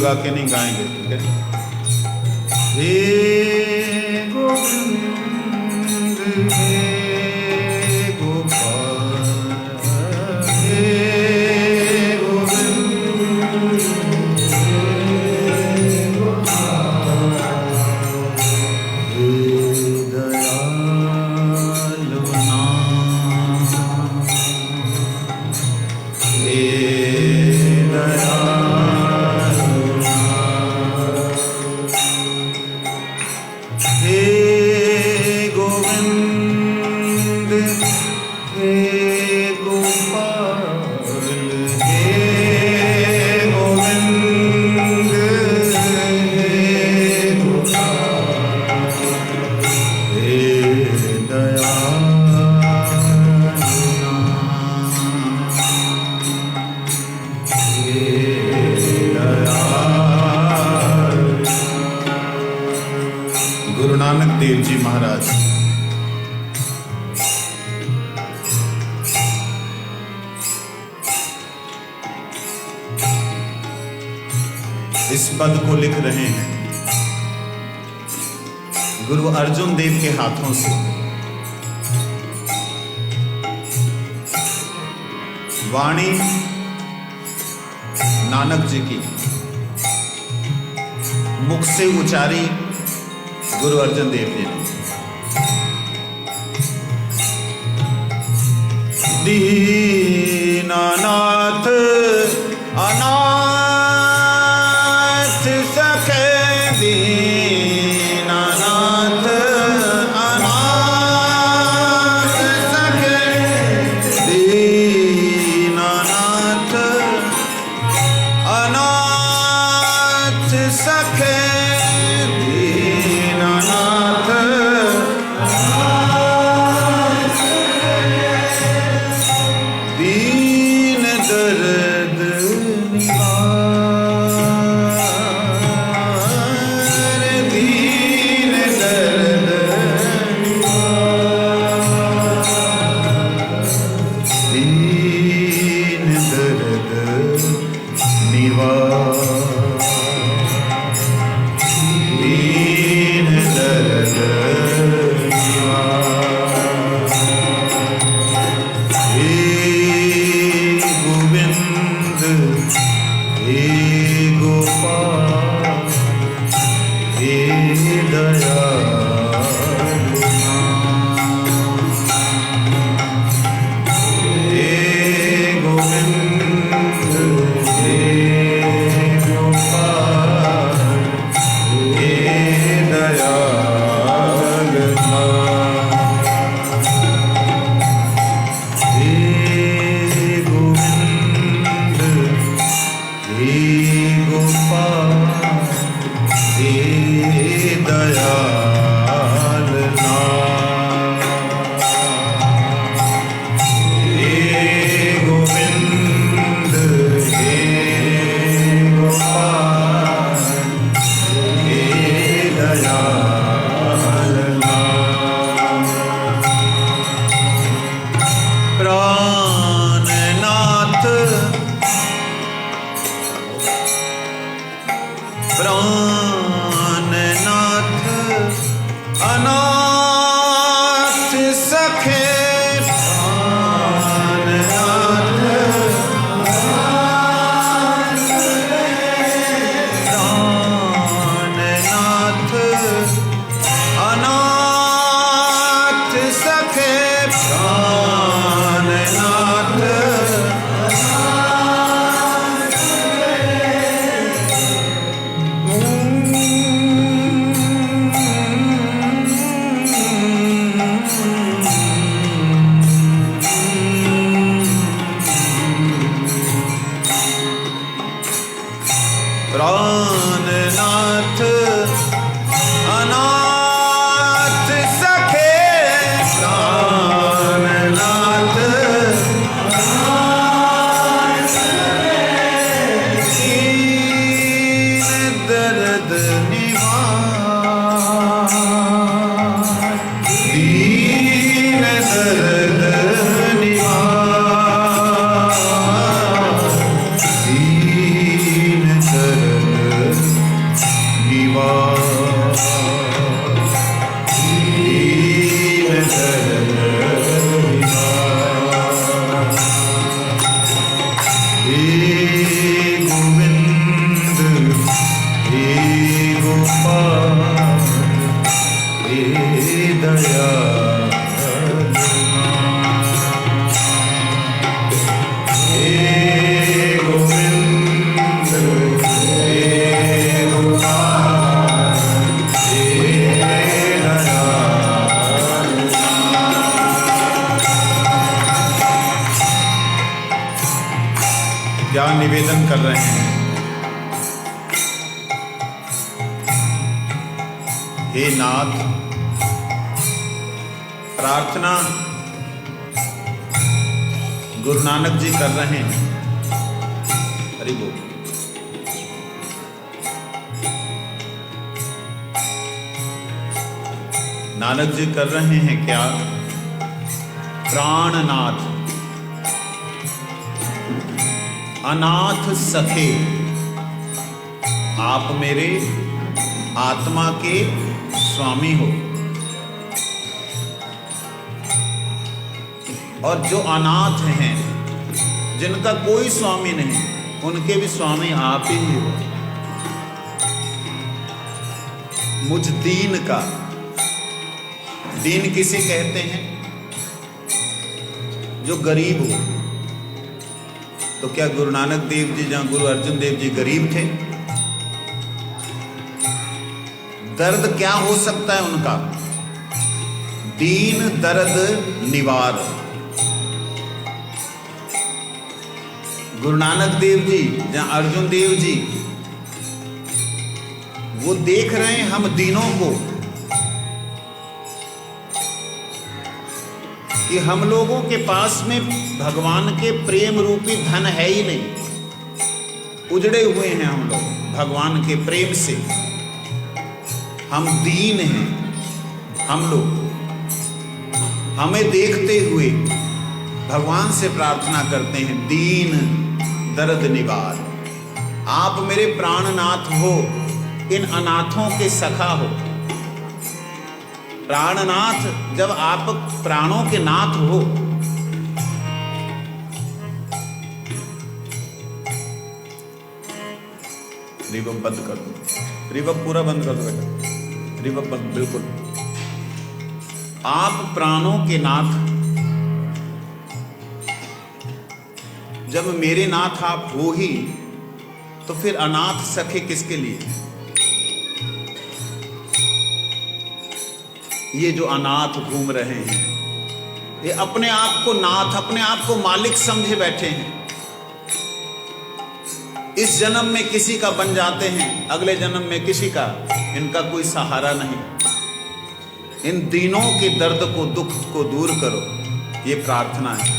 लगा के नहीं गाएंगे, ठीक है? हे गोविंद हे गोपाल हे गोविंद हे गोपाल हे दयालु नाथ हे गुरु नानक देव जी महाराज इस पद को लिख रहे हैं गुरु अर्जुन देव के हाथों से। वाणी नानक जी की मुख से उचारी गुरु अर्जुन देव जी ने। दीनानाथ अनाथ सखे दीनानाथ अनाथ सखे दीनानाथ अनाथ सखे दीन दर्द निवार दीन दर्द दीन दर्द निवार दीन दर्द प्राणनाथ अनाथ सखे प्राणनाथ प्राणनाथ अनाथ सखे प्राणनाथ क्या निवेदन कर रहे हैं। हे नाथ, प्रार्थना गुरु नानक जी कर रहे हैं। हरि बोल। नानक जी कर रहे हैं क्या? प्राणनाथ, अनाथ सखे, आप मेरे आत्मा के स्वामी हो। और जो अनाथ हैं, जिनका कोई स्वामी नहीं, उनके भी स्वामी आप ही हो। मुझ दीन का, दीन किसे कहते हैं? जो गरीब हो। तो क्या गुरु नानक देव जी, जहां गुरु अर्जुन देव जी गरीब थे? दर्द क्या हो सकता है उनका? दीन दर्द निवार। गुरु नानक देव जी, जहां अर्जुन देव जी, वो देख रहे हैं हम दीनों को कि हम लोगों के पास में भगवान के प्रेम रूपी धन है ही नहीं। उजड़े हुए हैं हम लोग भगवान के प्रेम से। हम दीन हैं हम लोग। हमें देखते हुए भगवान से प्रार्थना करते हैं, दीन दर्द निवार। आप मेरे प्राणनाथ हो, इन अनाथों के सखा हो। प्राणनाथ, जब आप प्राणों के नाथ हो, रिवर्ब बंद कर दो, रिवर्ब पूरा बंद कर दो बेटा, रिवर्ब बंद बिल्कुल। आप प्राणों के नाथ, जब मेरे नाथ आप हो ही, तो फिर अनाथ सखे किसके लिए? ये जो अनाथ घूम रहे हैं, ये अपने आप को नाथ, अपने आप को मालिक समझे बैठे हैं। इस जन्म में किसी का बन जाते हैं, अगले जन्म में किसी का। इनका कोई सहारा नहीं। इन दीनों के दर्द को, दुख को दूर करो, ये प्रार्थना है।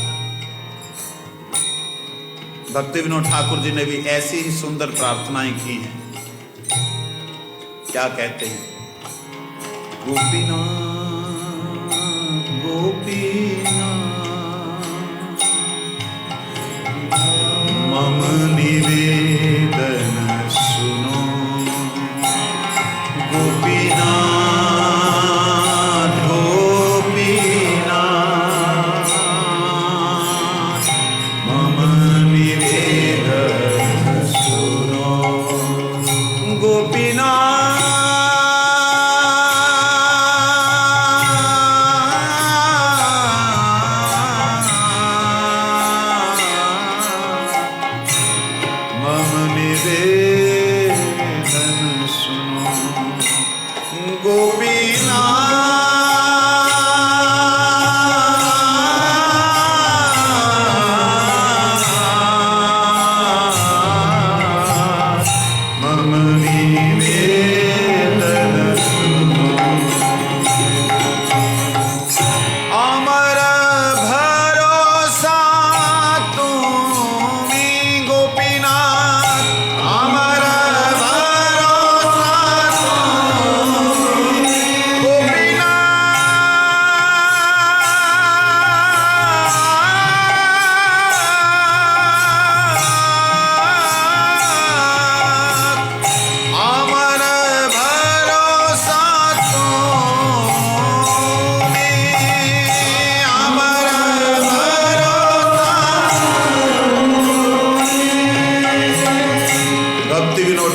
भक्ति विनोद ठाकुर जी ने भी ऐसी ही सुंदर प्रार्थनाएं की हैं। क्या कहते हैं? गोपीनाथ गोपीनाथ मम निवेदन सुनो। गोपीनाथ गोपीनाथ मम निवेदन सुनो। गोपीनाथ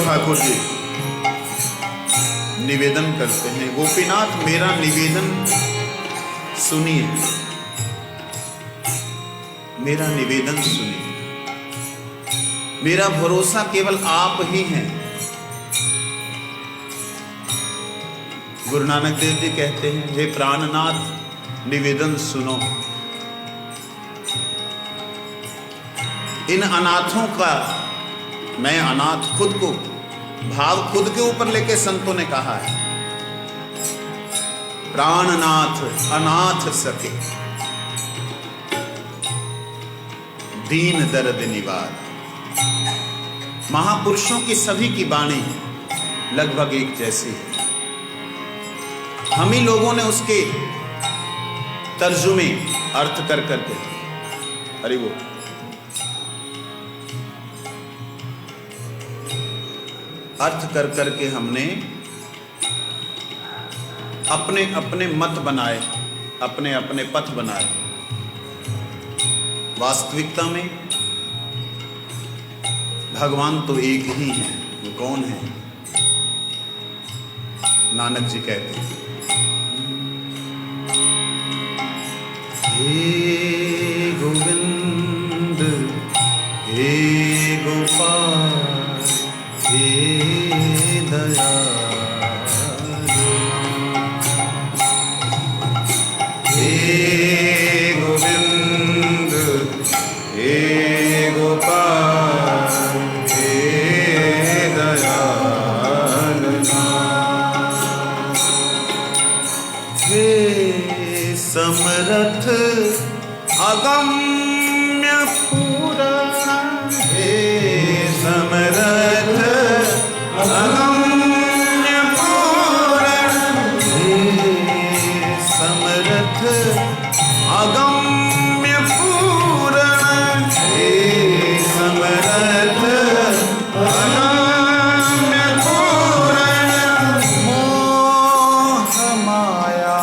ठाकुर जी निवेदन करते हैं, गोपीनाथ मेरा निवेदन सुनिए, मेरा निवेदन सुनिए। मेरा भरोसा केवल आप ही हैं। गुरु नानक देव जी कहते हैं, हे प्राणनाथ निवेदन सुनो। इन अनाथों का, मैं अनाथ खुद को, भाव खुद के ऊपर लेके संतों ने कहा है, प्राणनाथ अनाथ सके, दीन दर्द निवार। महापुरुषों की सभी की वाणी लगभग एक जैसी है। हम ही लोगों ने उसके तर्जुमे अर्थ कर करके, अरे वो अर्थ कर करके हमने अपने अपने मत बनाए, अपने अपने पथ बनाए। वास्तविकता में भगवान तो एक ही है। वो कौन है? नानक जी कहते हैं, हे गोविंद हे गोपाल हे दयाल, हे गोविंद हे गोपाल हे दयाल, हे समरथ अगम्य पूरण, हे समरथ अगम्य पूरण, हे समरथ अगम्य पूरण, हे समरथ अगम्य पूरण, मोह माया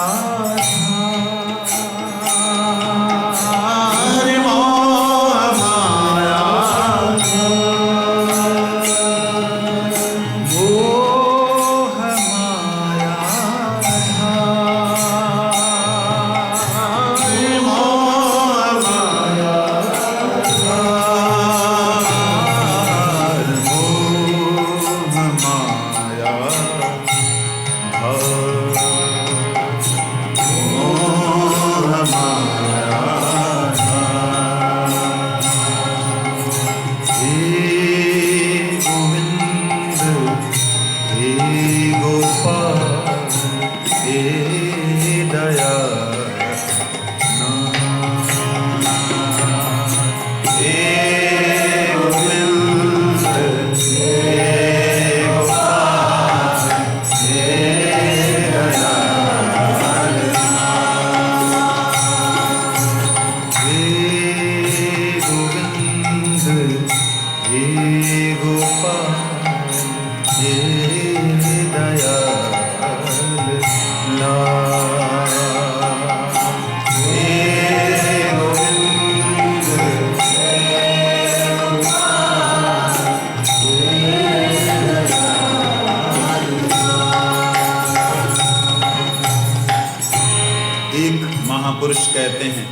महापुरुष कहते हैं,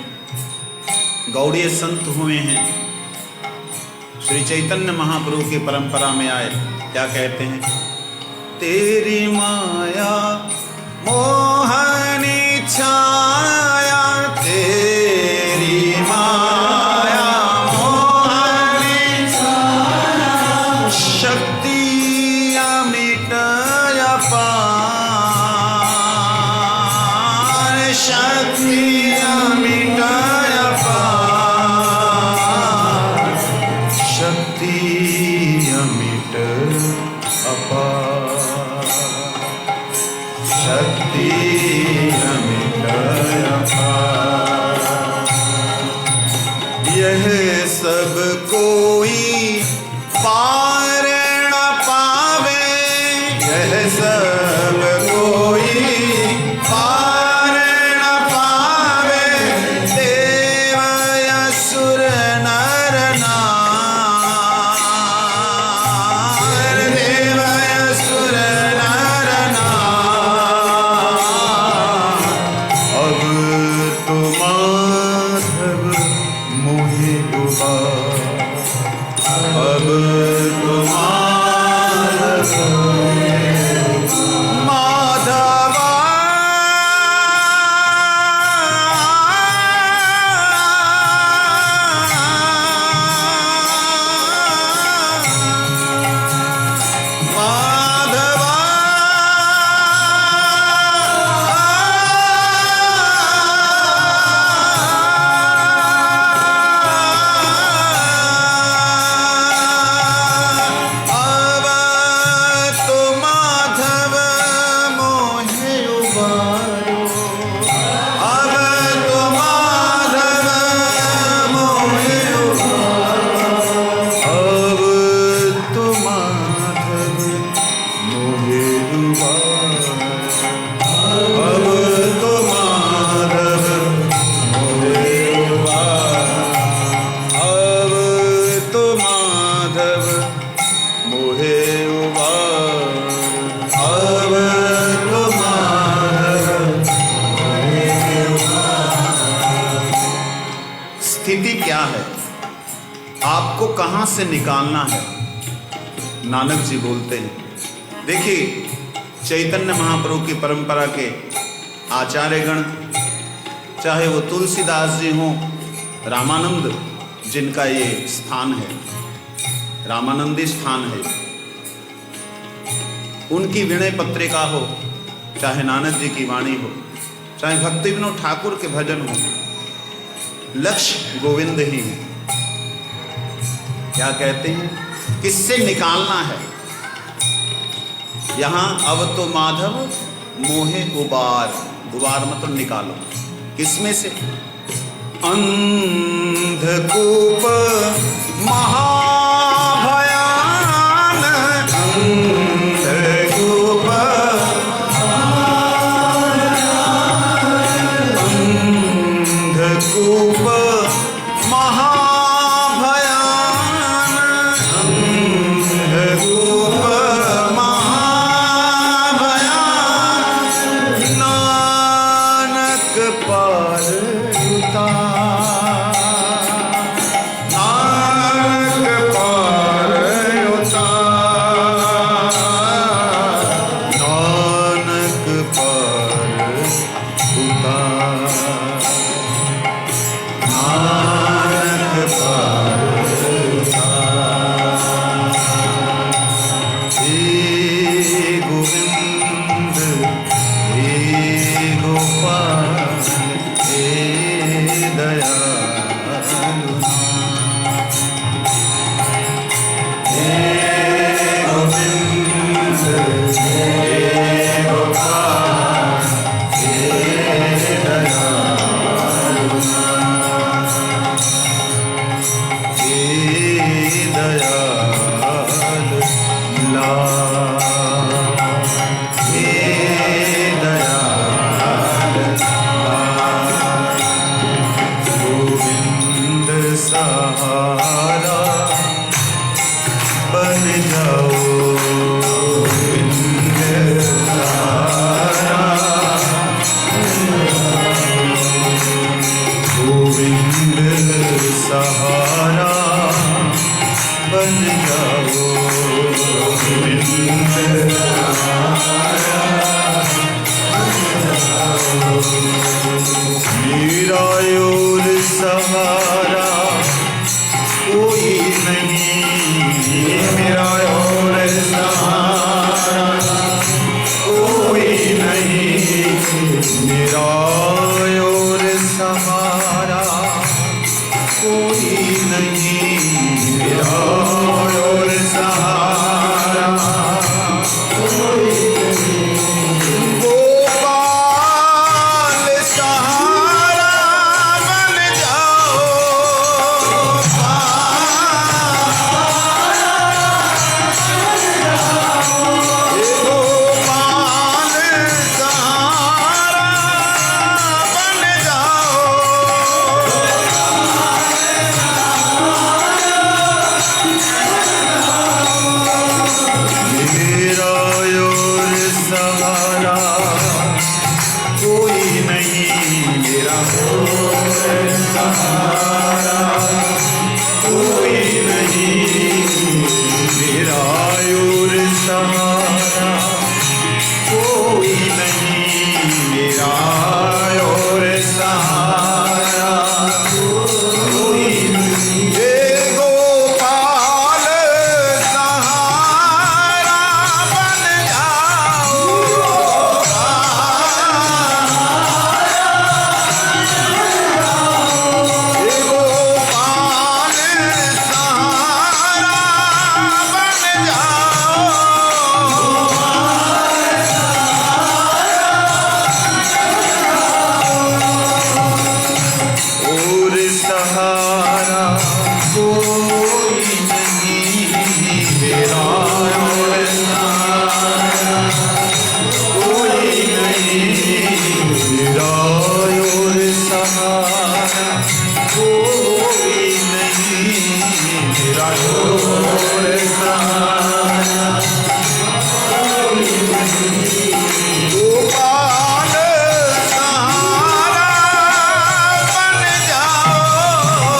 गौड़ीय संत हुए हैं, श्री चैतन्य महाप्रभु की परंपरा में आए, क्या कहते हैं? तेरी माया मोहनी छाया, तेरी माया मोहनी छाया, शक्ति मिटाया पार, शक्ति मिटाया पार, शक्ति अमिट अपार, शक्ति अमिट अपार। यह सब कोई पार न पावे, यह सब कोई पार न पावे, देव असुर नर नार, देव असुर नर नार। अब तो माधव मोहि गुहार, अब तो माधव माधवा, स्थिति क्या है, आपको कहां से निकालना है। नानक जी बोलते हैं। देखिए, चैतन्य महाप्रभु की परंपरा के आचार्यगण, चाहे वो तुलसीदास जी हों, रामानंद जिनका ये स्थान है, रामानंदी स्थान है, उनकी विनय पत्रिका हो, चाहे नानक जी की वाणी हो, चाहे भक्ति विनोद ठाकुर के भजन हो, लक्ष्य गोविंद ही है। क्या कहते हैं, किससे निकालना है। यहां अब तो माधव मोहे उबार, उबार मतलब निकालो। किसमें से, अंधकूप महाभयान, अंधकूप अंधकूप महाभयान, अंधकूप महाभयान, नानक पार उतार, नानक पार उतार, नानक पार उतार, नानक पार उतार। हे गोविंद हे गोपाल हे दयालु, हे गोविंद हे गोपाल हे दयालु, हे दयाल लाल, हे दयाल लाल, गोविंद सहारा बन जाओ, गोविंद सहारा, गोविंद सहारा बन जाओ, गोविंद सहारा मेरा और सहारा कोई नहीं, मेरा और सहारा कोई नहीं, मेरा और सहारा कोई नहीं, मेरा और सहारा कोई नहीं। गोपाल सहारा बन जाओ, गोपाल सहारा बन जाओ, मेरा और सहारा कोई नहीं, मेरा और सहारा कोई नहीं, मेरा और सहारा कोई नहीं, मेरा और सहारा कोई नहीं। हे गोपाल सहारा बन जाओ, हे गोपाल सहारा बन जाओ, और सहारा कोई नहीं, मेरा और सहारा कोई नहीं, मेरा और सहारा कोई नहीं, मेरा और सहारा कोई नहीं। गोपाल सहारा बन जाओ,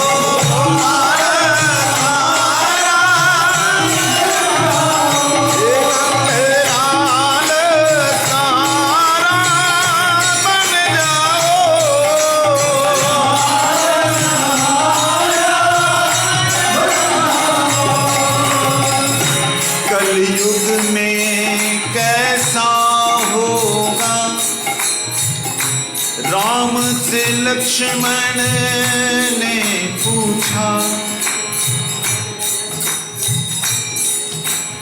लक्ष्मण ने पूछा,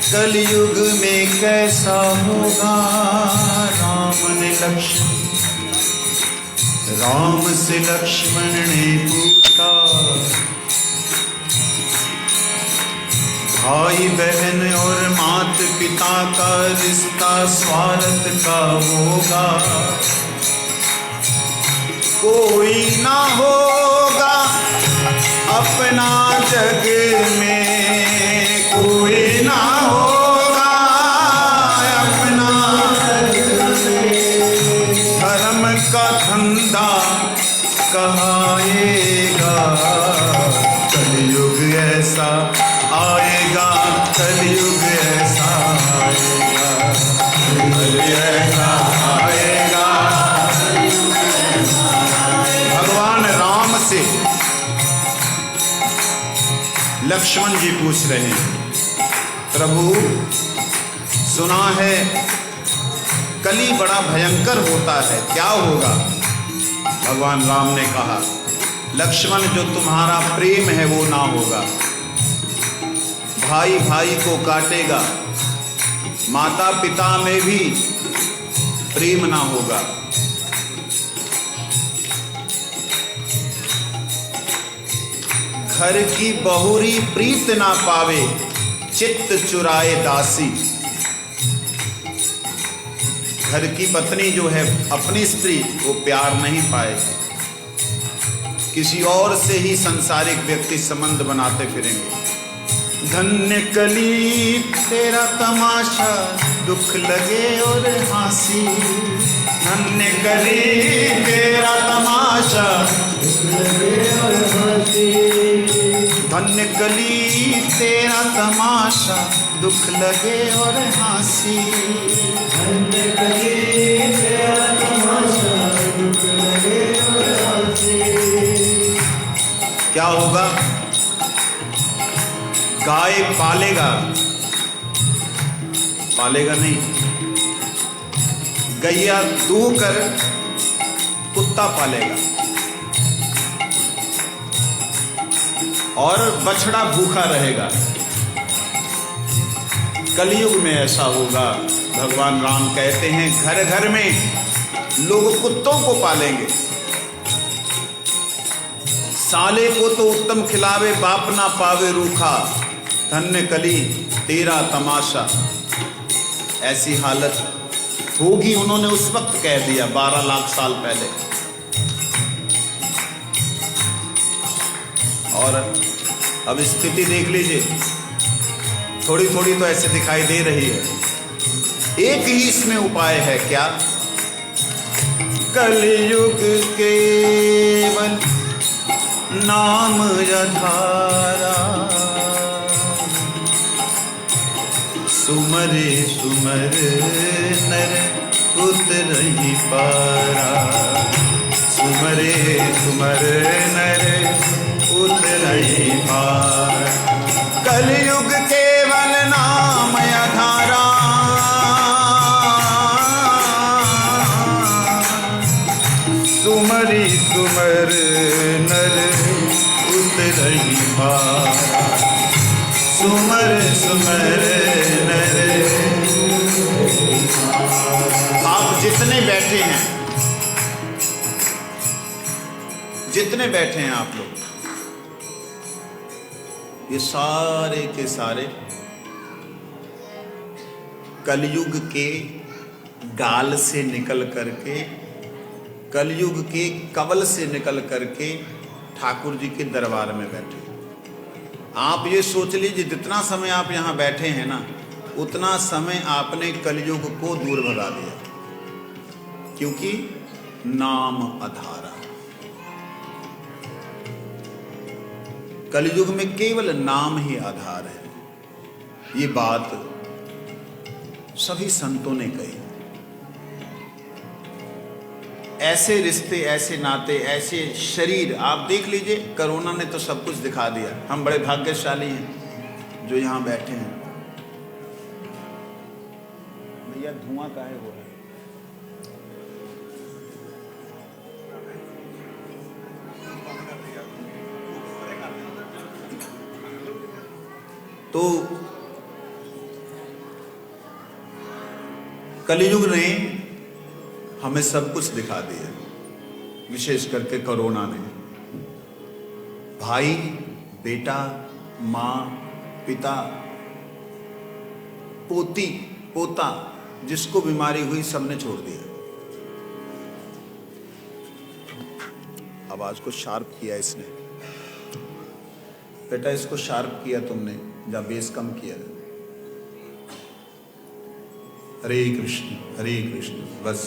कलयुग में कैसा होगा। राम से लक्ष्मण ने पूछा, भाई बहन और मात पिता का रिश्ता स्वार्थ का होगा, कोई ना होगा अपना जग में, कोई ना होगा अपना जग में, धर्म का धंधा कहाएगा, कलयुग ऐसा आएगा, कलयुग ऐसा आएगा, कलयुग ऐसा आएगा। भगवान राम से लक्ष्मण जी पूछ रहे हैं, प्रभु सुना है कली बड़ा भयंकर होता है, क्या होगा। भगवान राम ने कहा, लक्ष्मण जो तुम्हारा प्रेम है वो ना होगा, भाई भाई को काटेगा, माता पिता में भी प्रेम ना होगा, घर की बहुरी प्रीत ना पावे, चित्त चुराए दासी। घर की पत्नी जो है अपनी स्त्री वो प्यार नहीं पाए, किसी और से ही संसारिक व्यक्ति संबंध बनाते फिरेंगे। धन्य कली तेरा तमाशा, दुख लगे और हंसी, धन्य कली तेरा तमाशा, दुख लगे और हंसी, धन्य कली तेरा तमाशा, दुख लगे और हंसी, धन्य कली तेरा तमाशा, दुख लगे और हंसी। क्या होगा, गाय पालेगा, पालेगा नहीं, गैया दूह कर कुत्ता पालेगा, और बछड़ा भूखा रहेगा। कलयुग में ऐसा होगा। भगवान राम कहते हैं घर घर में लोग कुत्तों को पालेंगे, साले को तो उत्तम खिलावे बाप ना पावे रूखा, धन्य कली तेरा तमाशा। ऐसी हालत होगी, उन्होंने उस वक्त कह दिया 12 लाख साल पहले। और अब स्थिति देख लीजिए, थोड़ी थोड़ी तो ऐसे दिखाई दे रही है। एक ही इसमें उपाय है, क्या, कलयुग केवल नाम आधारा, सुमरे सुमर नर उतरहि पारा, सुमरे सुमर नर उतरहि पारा, कलयुग केवल नाम आधारा, सुमरि सुमर नर उतरहि पारा, सुमर सुमर नर। आप जितने बैठे हैं, जितने बैठे हैं आप लोग, ये सारे के सारे कलयुग के गाल से निकल करके, कलयुग के कवल से निकल करके ठाकुर जी के दरबार में बैठे। आप ये सोच लीजिए, जितना समय आप यहाँ बैठे हैं ना, उतना समय आपने कलयुग को दूर भगा दिया, क्योंकि नाम आधारा। कलयुग में केवल नाम ही आधार है। ये बात सभी संतों ने कही। ऐसे रिश्ते, ऐसे नाते, ऐसे शरीर, आप देख लीजिए, कोरोना ने तो सब कुछ दिखा दिया। हम बड़े भाग्यशाली हैं जो यहाँ बैठे हैं। भैया धुआं काहे हो रहा है? तो कलियुग ने हमें सब कुछ दिखा दिया, विशेष करके कोरोना ने। भाई, बेटा, माँ, पिता, पोती, पोता, जिसको बीमारी हुई सबने छोड़ दिया। आवाज को शार्प किया इसने, बेटा इसको शार्प किया तुमने, या बेस कम किया। हरे कृष्ण हरे कृष्ण, बस।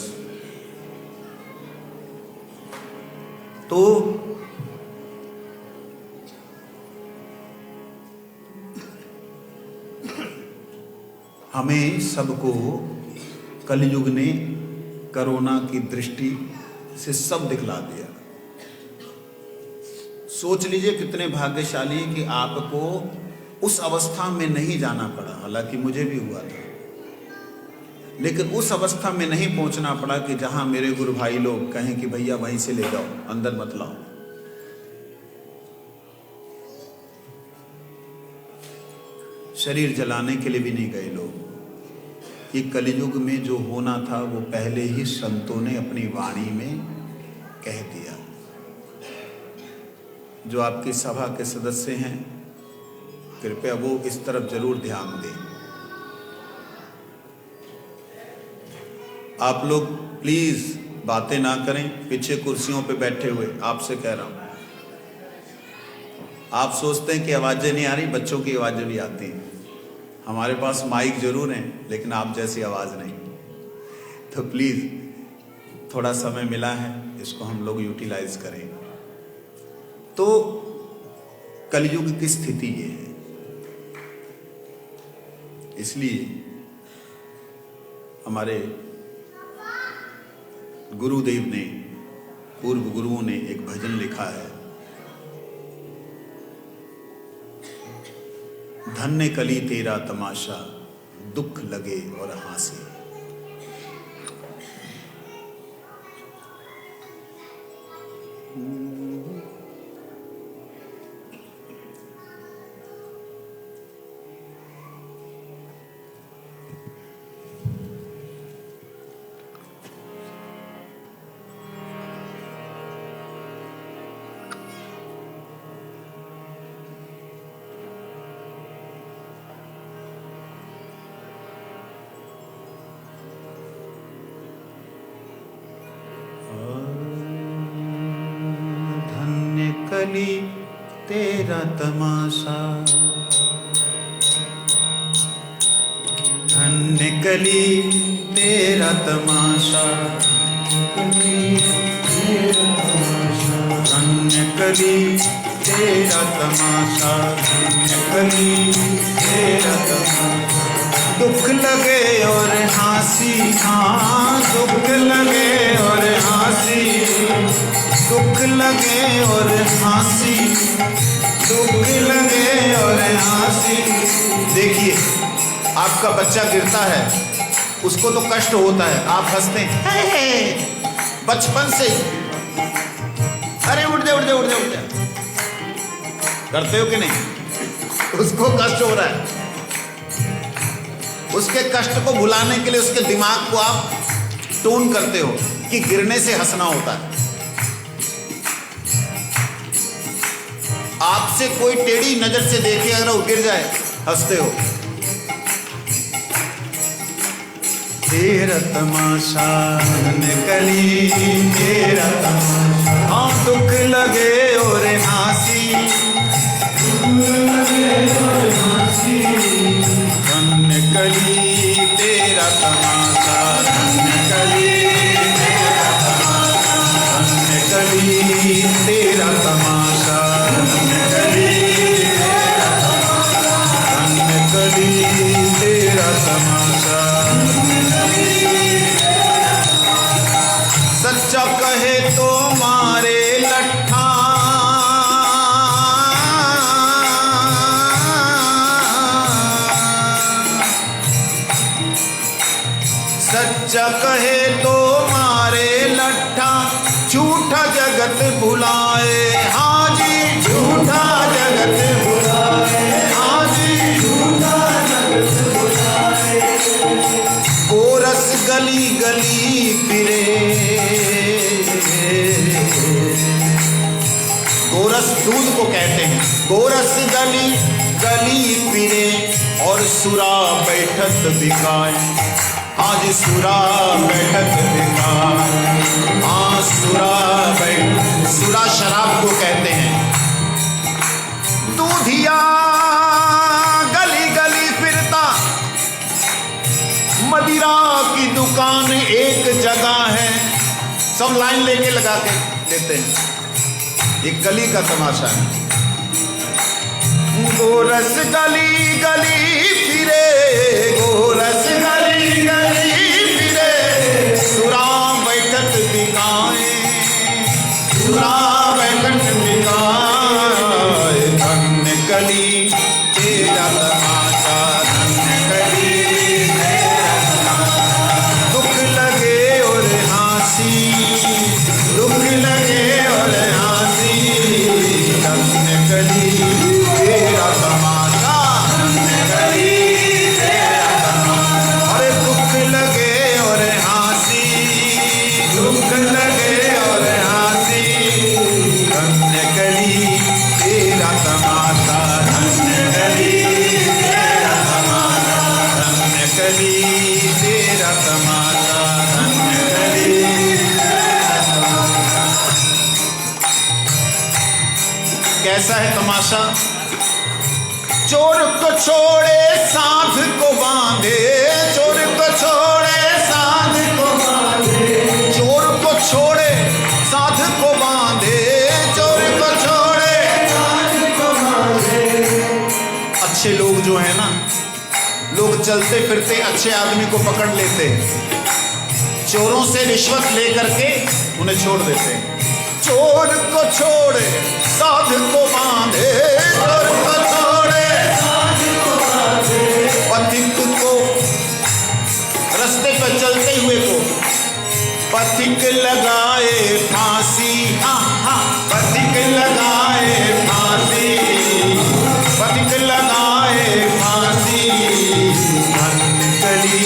तो हमें सबको कलयुग ने कोरोना की दृष्टि से सब दिखला दिया। सोच लीजिए कितने भाग्यशाली हैं कि आपको उस अवस्था में नहीं जाना पड़ा। हालांकि मुझे भी हुआ था, लेकिन उस अवस्था में नहीं पहुंचना पड़ा कि जहां मेरे गुरु भाई लोग कहें कि भैया वहीं से ले जाओ, अंदर मत लाओ। शरीर जलाने के लिए भी नहीं गए लोग। ये कलियुग में जो होना था वो पहले ही संतों ने अपनी वाणी में कह दिया। जो आपकी सभा के सदस्य हैं, कृपया वो इस तरफ जरूर ध्यान दें। आप लोग प्लीज बातें ना करें, पीछे कुर्सियों पे बैठे हुए, आपसे कह रहा हूं। आप सोचते हैं कि आवाजें नहीं आ रही, बच्चों की आवाजें भी आती हैं। हमारे पास माइक जरूर है, लेकिन आप जैसी आवाज नहीं। तो प्लीज थोड़ा समय मिला है, इसको हम लोग यूटिलाइज करें। तो कलयुग की स्थिति ये है। इसलिए हमारे गुरुदेव ने, पूर्व गुरुओं ने एक भजन लिखा है, धन्य कली तेरा तमाशा, दुख लगे और हंसी। कली तेरा तमाशा, धन्य कली तेरा तमाशा, धन्य कली तेरा तमाशा, धन्य कली तेरा तमाशा। दुख लगे और हंसी, हाँ दुख लगे और हंसी, दुख लगे और हंसी, दुख लगे और हंसी। देखिए, आपका बच्चा गिरता है, उसको तो कष्ट होता है, आप हंसते हैं बचपन से। अरे उठ जा उठ जा उठ जा उठ जा, करते हो कि नहीं? उसको कष्ट हो रहा है, उसके कष्ट को भुलाने के लिए उसके दिमाग को आप टोन करते हो कि गिरने से हंसना होता है। आपसे कोई टेढ़ी नजर से देखे अगर वो गिर जाए, हंसते हो। तेरा तमाशा निकली, तेरा तमाशा, हाँ दुख लगे और हंसी, निकली तेरा तमाशा, निकली तेरा तमाशा, निकली तेरा तमाशा, निकली तेरा तमाशा। सच्चा कहे तो मारे लट्ठा, सच्चा कहे तो मारे लट्ठा, झूठा जगत भुलाए, हाँ जी झूठा जगत भुलाए, हाँ जी दूध को कहते हैं। गोरस गली गली फिरे और सुरा बैठत दिखाए। आज सुरा बैठत दिखाए। हाँ सुरा शराब को कहते हैं। दूधिया गली गली फिरता, मदिरा की दुकान एक जगह है। सब लाइन लेके लगा के देते हैं। एक गली का तमाशा है। गोरस गली गली फिरे, गोरस गली गली फिरे, सुरा बैठत दिखाए, सुरा बैठत दिखाए। धन्य गली तेरा तमाशा, धन्य गली तेरा तमाशा। दुख लगे और हंसी, दुख लगे और हंसी, धन्य गली तेरा तमाशा, धन्य गली तेरा तमाशा। अरे दुख लगे और हंसी, दुख लगे और हंसी, धन्य गली तेरा तमाशा, धन्य गली तेरा तमाशा, धन्य गली तेरा तमाशा, धन्य गली तेरा तमाशा। कैसा है तमाशा? चोर को छोड़े साध को बांधे, चोर को छोड़े साध को बांधे, चोर को छोड़े साध को बांधे, चोर को छोड़े साध को बांधे। अच्छे लोग जो है ना, लोग चलते फिरते अच्छे आदमी को पकड़ लेते, चोरों से रिश्वत लेकर के उन्हें छोड़ देते। चोर को छोड़े साध को बांधे, चोर को छोड़े साध को बांधे। पथिक को, रास्ते पर चलते हुए को पथिक लगाए फांसी, पथिक लगाए फांसी, पथिक लगाए फांसी। धन्य गली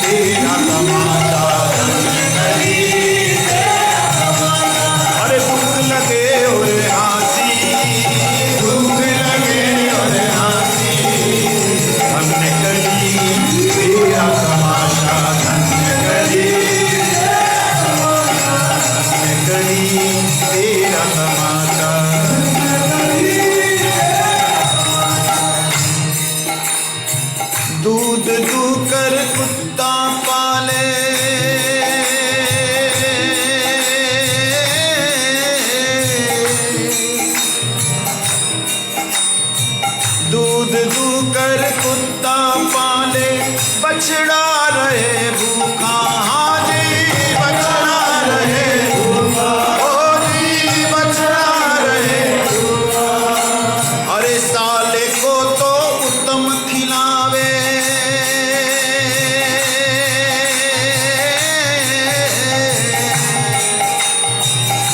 तेरा तमाशा, धन्य गली तेरा तमाशा। अरे दुख लगे और हंसी, दुख लगे और हंसी, धन्य गली तेरा तमाशा, धन्य गली तेरा तमाशा, धन्य गली तेरा तमाशा। दूध दूकर कुत्ता पाले, दूध दूकर कुत्ता पाले, बछड़ा रहे भूखा। हाँ जी बछड़ा रहे भूखा, ओ जी बछड़ा रहे भूखा। अरे साले को तो उत्तम खिलावे,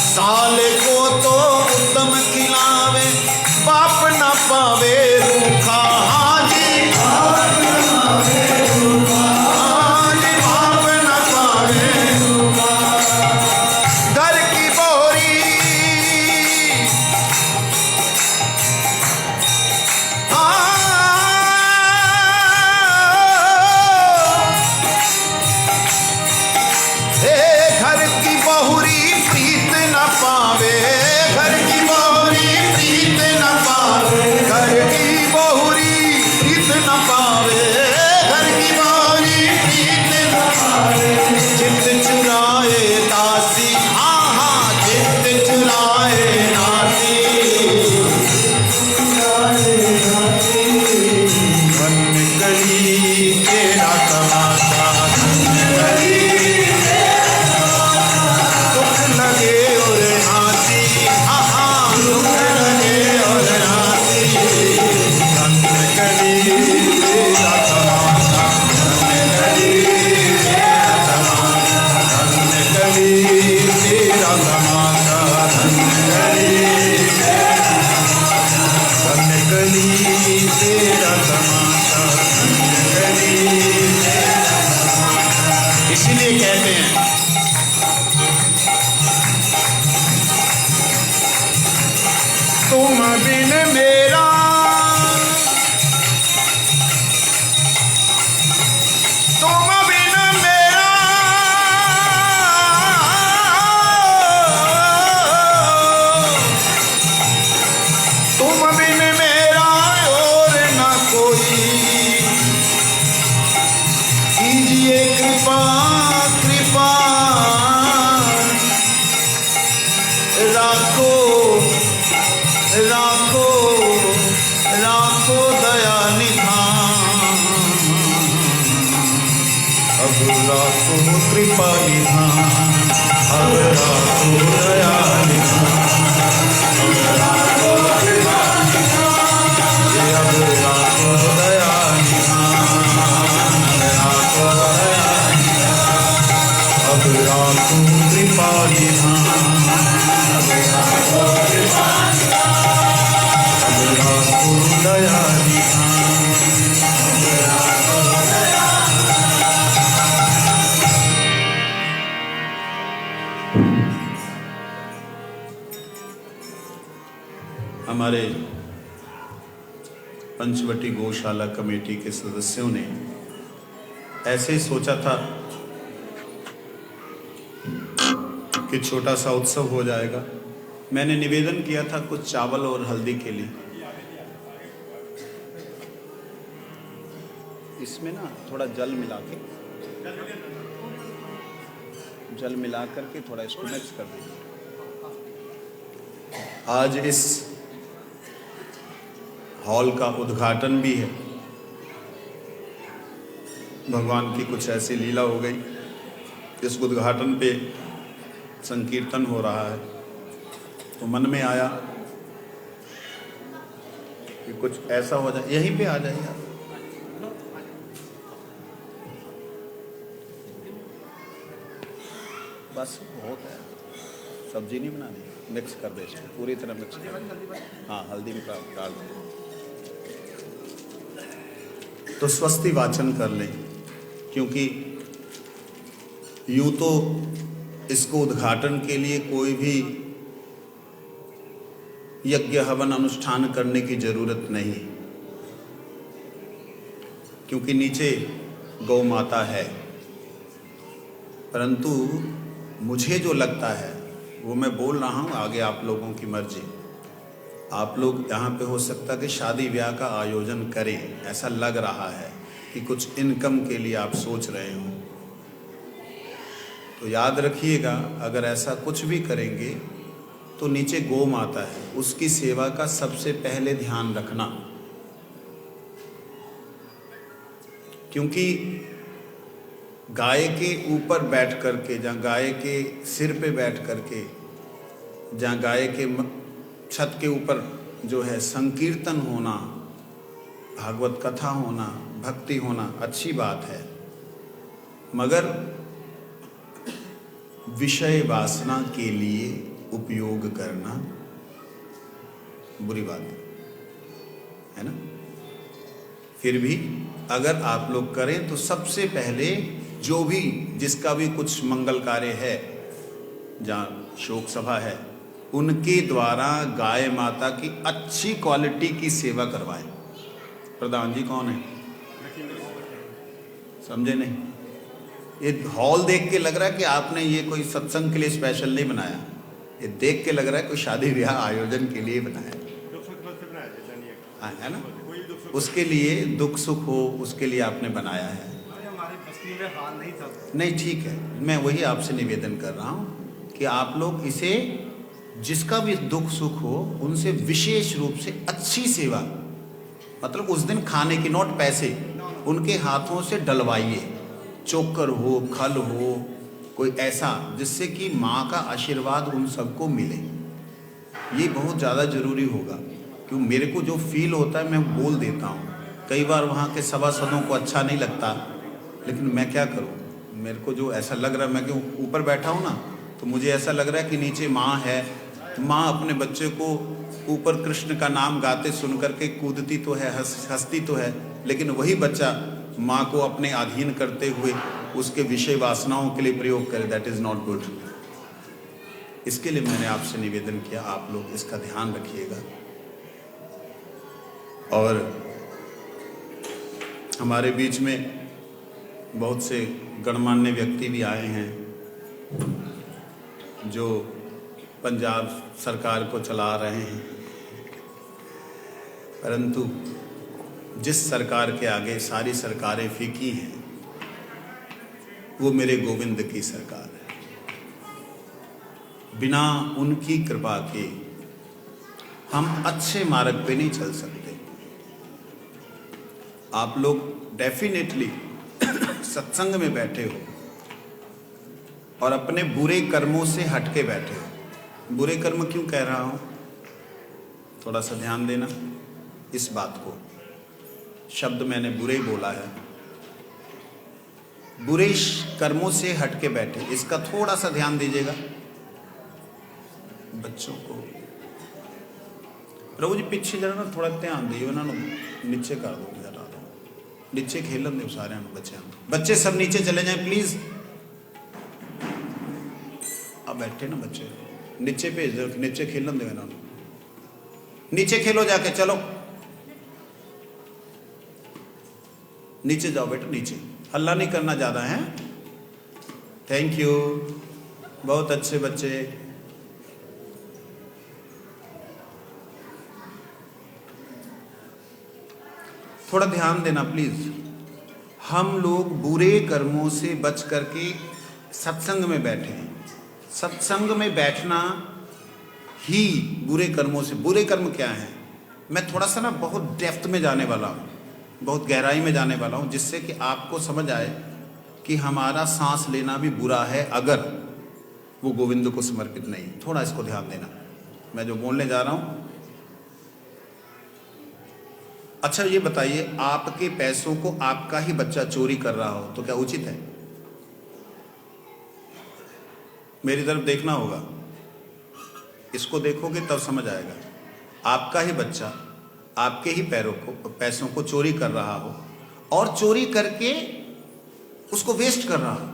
साले को तो उत्तम खिलावे, बाप न पावे रूखा। हाँ जी बाप न पावे रूखा, हाँ जी बाप न पावे रूखा। घर की बोरी, घर की बहुरी प्रीत न पावे, घर की बहुरी प्रीत न पावे, घर की बहुरी प्रीत न पावे, घर की बहुरी प्रीत न पावे। चित चुराए दासी, हाँ चित चुराए दासी, धन्य गली तेरा तमाशा, धन्य गली लगे और हंसी, दुख लगे और हंसी, धन्य गली तेरा तमाशा, धन्य गली तेरा तमाशा, धन्य गली तेरा तमाशा, धन्य गली तेरा तमाशा, धन्य गली तेरा तमाशा, धन्य गली तेरा तमाशा। इसीलिए कहते हैं तुम बिन मेरा तुम बिन मेरा तुम बिन मेरा और न कोई कीजिए कृपा कृपा राखो राखो राखो दया निधान अब राखो कृपा निधान अब राखो दया निधान अब राखो कृपा निधान अब राखो दया निधान राखो दया निधान अब राखो कृपा निधान अब राखो कृपा निधान अब राखो दया निधान अब राखो दया हमारे पंचवटी गौशाला कमेटी के सदस्यों ने ऐसे ही सोचा था कि छोटा सा उत्सव हो जाएगा। मैंने निवेदन किया था कुछ चावल और हल्दी के लिए। इसमें ना थोड़ा जल मिला करके थोड़ा इसको मिक्स कर देंगे। आज इस हॉल का उद्घाटन भी है। भगवान की कुछ ऐसी लीला हो गई, इस उद्घाटन पे संकीर्तन हो रहा है, तो मन में आया कि कुछ ऐसा हो जाए। यहीं पे आ जाइए आप। बस बहुत है, सब्जी नहीं बनानी, मिक्स कर दे इसको पूरी तरह मिक्स कर। हाँ, हल्दी में डाल दे तो स्वस्ति वाचन कर लें, क्योंकि यूं तो इसको उद्घाटन के लिए कोई भी यज्ञ हवन अनुष्ठान करने की जरूरत नहीं, क्योंकि नीचे गौ माता है। परंतु मुझे जो लगता है वो मैं बोल रहा हूँ, आगे आप लोगों की मर्जी। आप लोग यहाँ पे हो सकता कि शादी ब्याह का आयोजन करें, ऐसा लग रहा है कि कुछ इनकम के लिए आप सोच रहे हो। तो याद रखिएगा, अगर ऐसा कुछ भी करेंगे तो नीचे गौ माता है, उसकी सेवा का सबसे पहले ध्यान रखना। क्योंकि गाय के ऊपर बैठ करके, जहाँ गाय के सिर पे बैठ करके, जहाँ गाय के छत के ऊपर जो है संकीर्तन होना, भागवत कथा होना, भक्ति होना अच्छी बात है, मगर विषय वासना के लिए उपयोग करना बुरी बात है ना। फिर भी अगर आप लोग करें तो सबसे पहले जो भी जिसका भी कुछ मंगल कार्य है, जहाँ शोक सभा है, उनके द्वारा गाय माता की अच्छी क्वालिटी की सेवा करवाएं। प्रधान जी कौन है, समझे नहीं? ये हॉल देख के लग रहा है कि आपने ये कोई सत्संग के लिए स्पेशल नहीं बनाया, ये देख के लग रहा है कोई शादी ब्याह आयोजन के लिए बनाया है ना। उसके लिए दुख सुख हो, उसके लिए आपने बनाया है। हमारी बस्ती में हाल नहीं था। नहीं, ठीक है, मैं वही आपसे निवेदन कर रहा हूँ कि आप लोग इसे, जिसका भी दुख सुख हो, उनसे विशेष रूप से अच्छी सेवा, मतलब उस दिन खाने की नोट पैसे उनके हाथों से डलवाइए। चोकर हो, खल हो, कोई ऐसा जिससे कि माँ का आशीर्वाद उन सबको मिले। ये बहुत ज़्यादा ज़रूरी होगा, क्यों मेरे को जो फील होता है मैं बोल देता हूँ। कई बार वहाँ के सभासदों को अच्छा नहीं लगता, लेकिन मैं क्या करूँ, मेरे को जो ऐसा लग रहा है, मैं क्यों ऊपर बैठा हूँ ना, तो मुझे ऐसा लग रहा है कि नीचे माँ है, तो माँ अपने बच्चे को ऊपर कृष्ण का नाम गाते सुन करके कूदती तो है, हंसती तो है, लेकिन वही बच्चा माँ को अपने अधीन करते हुए उसके विषय वासनाओं के लिए प्रयोग करे, दैट इज़ नॉट गुड। इसके लिए मैंने आपसे निवेदन किया, आप लोग इसका ध्यान रखिएगा। और हमारे बीच में बहुत से गणमान्य व्यक्ति भी आए हैं जो पंजाब सरकार को चला रहे हैं, परंतु जिस सरकार के आगे सारी सरकारें फीकी हैं वो मेरे गोविंद की सरकार है। बिना उनकी कृपा के हम अच्छे मार्ग पे नहीं चल सकते। आप लोग डेफिनेटली सत्संग में बैठे हो और अपने बुरे कर्मों से हटके बैठे हो। बुरे कर्म क्यों कह रहा हूं, थोड़ा सा ध्यान देना इस बात को। शब्द मैंने बुरे बोला है, बुरे कर्मों से हटके बैठे, इसका थोड़ा सा ध्यान दीजिएगा। बच्चों को प्रभु जी पीछे जरा ना थोड़ा ध्यान दियो, ना नीचे कर दो, जरा नीचे खेलन दो सारे बच्चे सब नीचे चले जाएं प्लीज। अब बैठे ना बच्चे, नीचे भेज दो, नीचे खेलन दो इन्होंने, नीचे खेलो जाके, चलो नीचे जाओ बेटा, नीचे हल्ला नहीं करना ज्यादा है। थैंक यू, बहुत अच्छे बच्चे। थोड़ा ध्यान देना प्लीज। हम लोग बुरे कर्मों से बच करके सत्संग में बैठे हैं। सत्संग में बैठना ही बुरे कर्मों से। बुरे कर्म क्या है, मैं थोड़ा सा ना बहुत डेप्थ में जाने वाला हूँ, बहुत गहराई में जाने वाला हूँ, जिससे कि आपको समझ आए कि हमारा सांस लेना भी बुरा है अगर वो गोविंद को समर्पित नहीं। थोड़ा इसको ध्यान देना, मैं जो बोलने जा रहा हूँ। अच्छा ये बताइए, आपके पैसों को आपका ही बच्चा चोरी कर रहा हो तो क्या उचित है? मेरी तरफ देखना होगा, इसको देखोगे तब समझ आएगा। आपका ही बच्चा आपके ही पैसों को चोरी कर रहा हो और चोरी करके उसको वेस्ट कर रहा हो,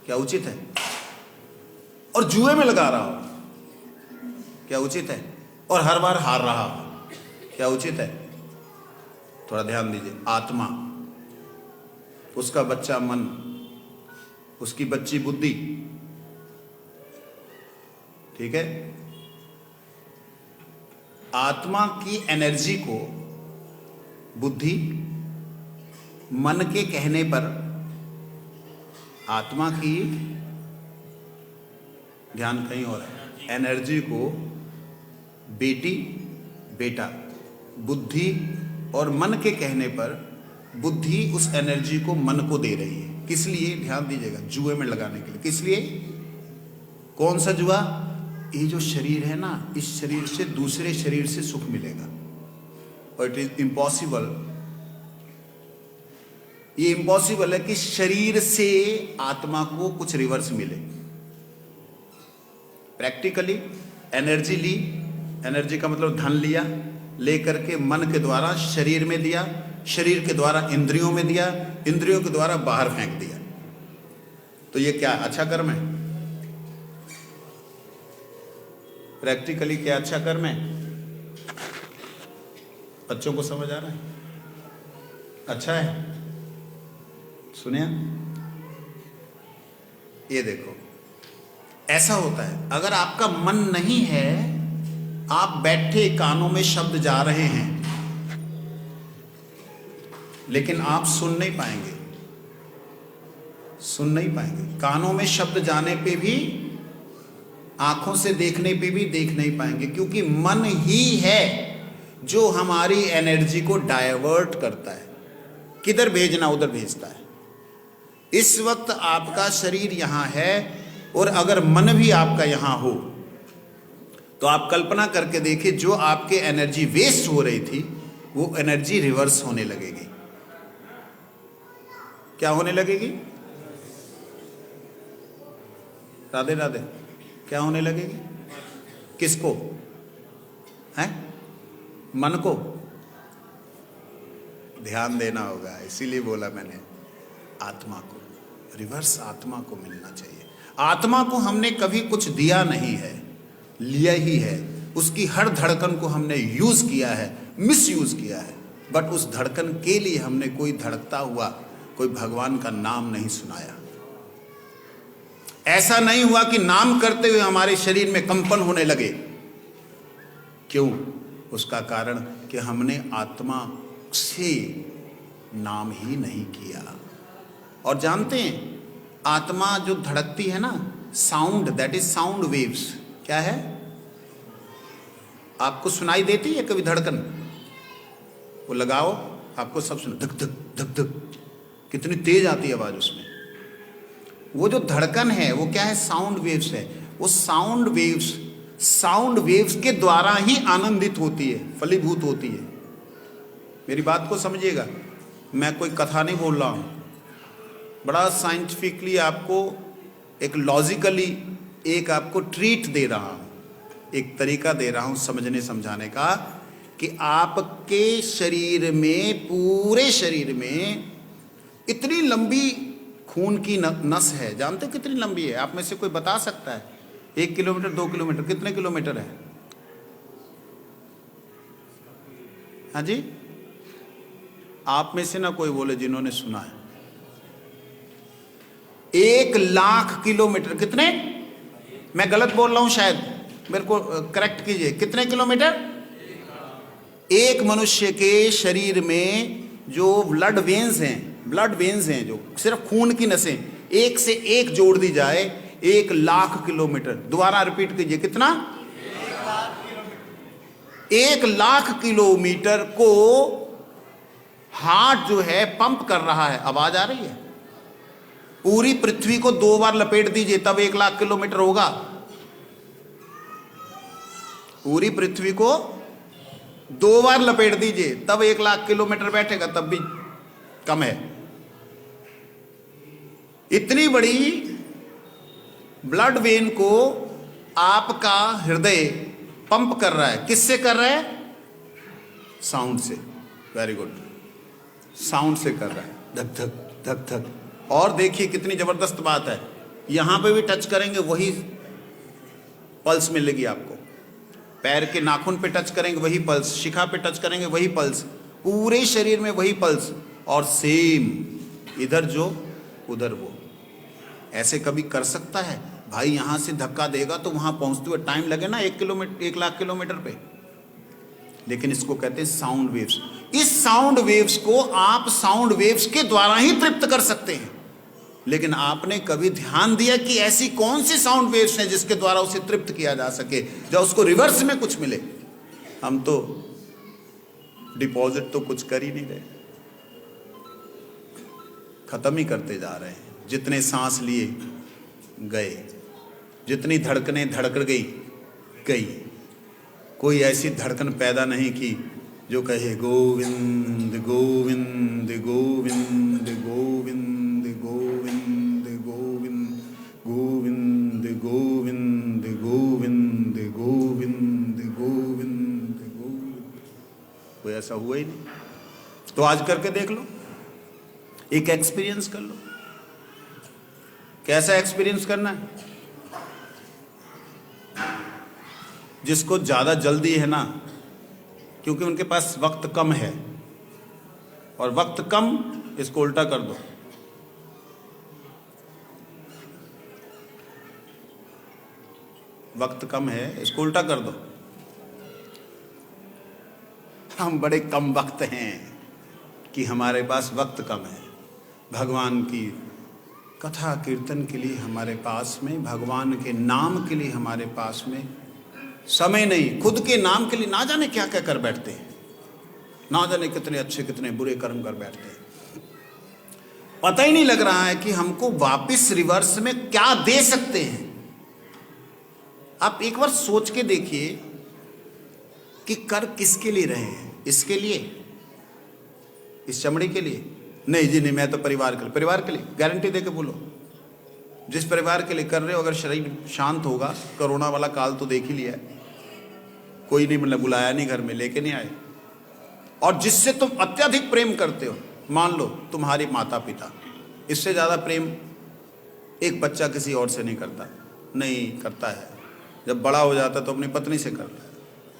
क्या उचित है? और जुए में लगा रहा हो, क्या उचित है? और हर बार हार रहा हो, क्या उचित है? थोड़ा ध्यान दीजिए। आत्मा, उसका बच्चा मन, उसकी बच्ची बुद्धि, ठीक है? आत्मा की एनर्जी को बुद्धि मन के कहने पर, आत्मा की ध्यान कहीं और है, एनर्जी को बेटी बेटा, बुद्धि और मन के कहने पर बुद्धि उस एनर्जी को मन को दे रही है। किस लिए? ध्यान दीजिएगा, जुए में लगाने के लिए। किस लिए? कौन सा जुआ? ये जो शरीर है ना, इस शरीर से दूसरे शरीर से सुख मिलेगा, और इट इज इम्पॉसिबल, ये इम्पॉसिबल है कि शरीर से आत्मा को कुछ रिवर्स मिले। प्रैक्टिकली एनर्जी ली, एनर्जी का मतलब धन लिया, लेकर के मन के द्वारा शरीर में दिया, शरीर के द्वारा इंद्रियों में दिया, इंद्रियों के द्वारा बाहर फेंक दिया, तो ये क्या अच्छा कर्म है? प्रैक्टिकली क्या अच्छा कर्म है? बच्चों को समझ आ रहा है? अच्छा है? सुनिए, ये देखो, ऐसा होता है, अगर आपका मन नहीं है, आप बैठे कानों में शब्द जा रहे हैं लेकिन आप सुन नहीं पाएंगे, सुन नहीं पाएंगे। कानों में शब्द जाने पे भी, आंखों से देखने पे भी देख नहीं पाएंगे, क्योंकि मन ही है जो हमारी एनर्जी को डायवर्ट करता है। किधर भेजना उधर भेजता है। इस वक्त आपका शरीर यहां है और अगर मन भी आपका यहां हो तो आप कल्पना करके देखिए, जो आपके एनर्जी वेस्ट हो रही थी वो एनर्जी रिवर्स होने लगेगी। क्या होने लगेगी? राधे राधे। क्या होने लगेगी? किसको? हैं? मन को ध्यान देना होगा, इसीलिए बोला मैंने आत्मा को, रिवर्स आत्मा को मिलना चाहिए। आत्मा को हमने कभी कुछ दिया नहीं है, लिया ही है। उसकी हर धड़कन को हमने यूज किया है, मिस यूज किया है, बट उस धड़कन के लिए हमने कोई धड़कता हुआ कोई भगवान का नाम नहीं सुनाया। ऐसा नहीं हुआ कि नाम करते हुए हमारे शरीर में कंपन होने लगे। क्यों? उसका कारण कि हमने आत्मा से नाम ही नहीं किया। और जानते हैं आत्मा जो धड़कती है ना, sound, that is sound waves. क्या है? आपको सुनाई देती है कभी धड़कन? वो लगाओ, आपको सब सुना, धक धक धक धक, कितनी तेज आती है आवाज उसमें। वो जो धड़कन है वो क्या है? साउंड वेव्स है। वो साउंड वेव्स के द्वारा ही आनंदित होती है, फलीभूत होती है। मेरी बात को समझिएगा, मैं कोई कथा नहीं बोल रहा हूं, बड़ा साइंटिफिकली आपको एक लॉजिकली एक आपको ट्रीट दे रहा हूं, एक तरीका दे रहा हूं समझने समझाने का कि आपके शरीर में, पूरे शरीर में इतनी लंबी खून की नस है। जानते हो कितनी लंबी है? आप में से कोई बता सकता है? 1 किलोमीटर, 2 किलोमीटर, कितने किलोमीटर है? हाँ जी, आप में से ना कोई बोले जिन्होंने सुना है। 1,00,000 किलोमीटर। कितने? मैं गलत बोल रहा हूं शायद, मेरे को करेक्ट कीजिए। कितने किलोमीटर? एक मनुष्य के शरीर में जो ब्लड वेन्स हैं जो सिर्फ खून की नसें, एक से एक जोड़ दी जाए, 1,00,000 किलोमीटर। दोबारा रिपीट कीजिए। कितना? 1,00,000 किलोमीटर को हार्ट जो है पंप कर रहा है। आवाज आ रही है? पूरी पृथ्वी को 2 बार लपेट दीजिए तब 1,00,000 किलोमीटर होगा। पूरी पृथ्वी को 2 बार लपेट दीजिए तब 1,00,000 किलोमीटर बैठेगा, तब भी कम है। इतनी बड़ी ब्लड वेन को आपका हृदय पंप कर रहा है। किससे कर रहा है? साउंड से। वेरी गुड, साउंड से कर रहा है, धक धक धक धक। और देखिए कितनी जबरदस्त बात है, यहां पे भी टच करेंगे वही पल्स मिलेगी आपको। पैर के नाखून पे टच करेंगे वही पल्स, शिखा पे टच करेंगे वही पल्स, पूरे शरीर में वही पल्स, और सेम इधर जो उधर वो। ऐसे कभी कर सकता है भाई? यहां से धक्का देगा तो वहां पहुंचते हुए टाइम लगे ना 1,00,000 किलोमीटर पे। लेकिन इसको कहते हैं साउंड वेव्स। इस साउंड वेव्स को आप साउंड वेव्स के द्वारा ही तृप्त कर सकते हैं। लेकिन आपने कभी ध्यान दिया कि ऐसी कौन सी साउंड वेव्स हैं जिसके द्वारा उसे तृप्त किया जा सके, जब उसको रिवर्स में कुछ मिले? हम तो डिपॉजिट तो कुछ कर ही नहीं रहे, खत्म ही करते जा रहे हैं। जितने सांस लिए गए, जितनी धड़कनें धड़क गई, कोई ऐसी धड़कन पैदा नहीं की जो कहे गोविंद गोविंद गोविंद गोविंद गोविंद गोविंद गोविंद गोविंद गोविंद गोविंद गोविंद गोविंद। कोई ऐसा हुआ ही नहीं। तो आज करके देख लो, एक एक्सपीरियंस कर लो। कैसा एक्सपीरियंस करना है? जिसको ज्यादा जल्दी है ना, क्योंकि उनके पास वक्त कम है, और वक्त कम, इसको उल्टा कर दो। वक्त कम है, इसको उल्टा कर दो। हम बड़े कम वक्त हैं कि हमारे पास वक्त कम है। भगवान की कथा कीर्तन के लिए हमारे पास में, भगवान के नाम के लिए हमारे पास में समय नहीं। खुद के नाम के लिए ना जाने क्या क्या कर बैठते हैं, ना जाने कितने अच्छे कितने बुरे कर्म कर बैठते हैं। पता ही नहीं लग रहा है कि हमको वापस रिवर्स में क्या दे सकते हैं। आप एक बार सोच के देखिए कि कर किसके लिए रहे हैं? इसके लिए, इस चमड़ी के लिए? नहीं जी नहीं, मैं तो परिवार के लिए। परिवार के लिए गारंटी दे के बोलो, जिस परिवार के लिए कर रहे हो, अगर शरीर शांत होगा, कोरोना वाला काल तो देख ही लिया है, कोई नहीं, मतलब बुलाया नहीं घर में, लेके नहीं आए, और जिससे तुम अत्यधिक प्रेम करते हो, मान लो तुम्हारी माता पिता, इससे ज्यादा प्रेम एक बच्चा किसी और से नहीं करता। नहीं करता है, जब बड़ा हो जाता तो अपनी पत्नी से करता है,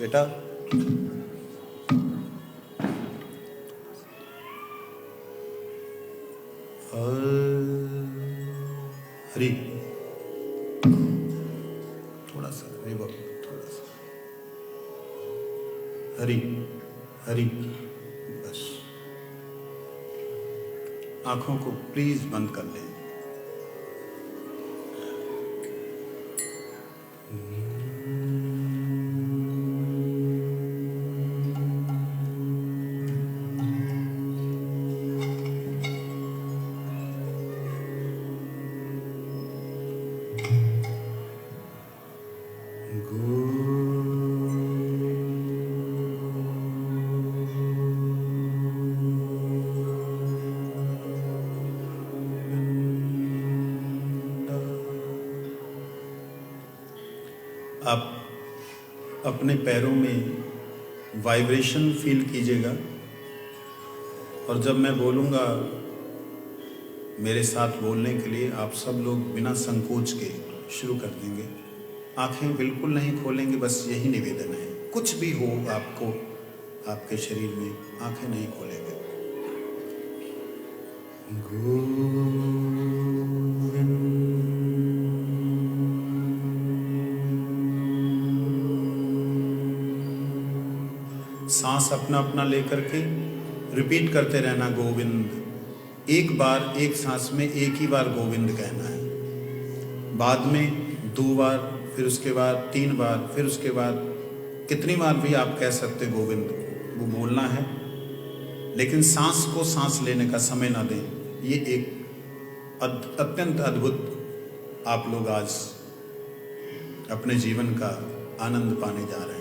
बेटा हरी, थोड़ा सा रिवर्ब, थोड़ा सा हरी हरी। बस आंखों को प्लीज बंद कर लें। आप अपने पैरों में वाइब्रेशन फील कीजिएगा और जब मैं बोलूँगा मेरे साथ बोलने के लिए, आप सब लोग बिना संकोच के शुरू कर देंगे। आंखें बिल्कुल नहीं खोलेंगे, बस यही निवेदन है। कुछ भी हो आपको, आपके शरीर में, आंखें नहीं खोलेंगे। सांस अपना अपना लेकर के रिपीट करते रहना गोविंद। एक बार एक सांस में एक ही बार गोविंद कहना है, बाद में 2 बार, फिर उसके बाद 3 बार, फिर उसके बाद कितनी बार भी आप कह सकते गोविंद, वो बोलना है। लेकिन सांस को सांस लेने का समय ना दें। ये एक अत्यंत अद्भुत आप लोग आज अपने जीवन का आनंद पाने जा रहे हैं।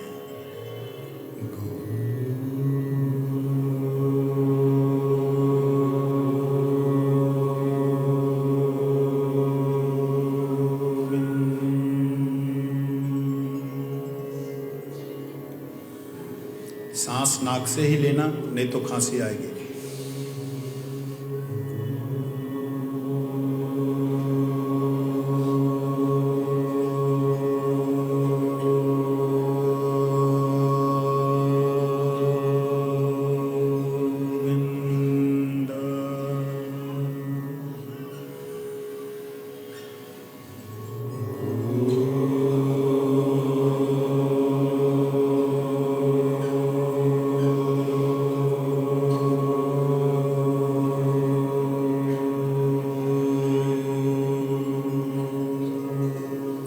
सांस नाक से ही लेना, नहीं तो खांसी आएगी।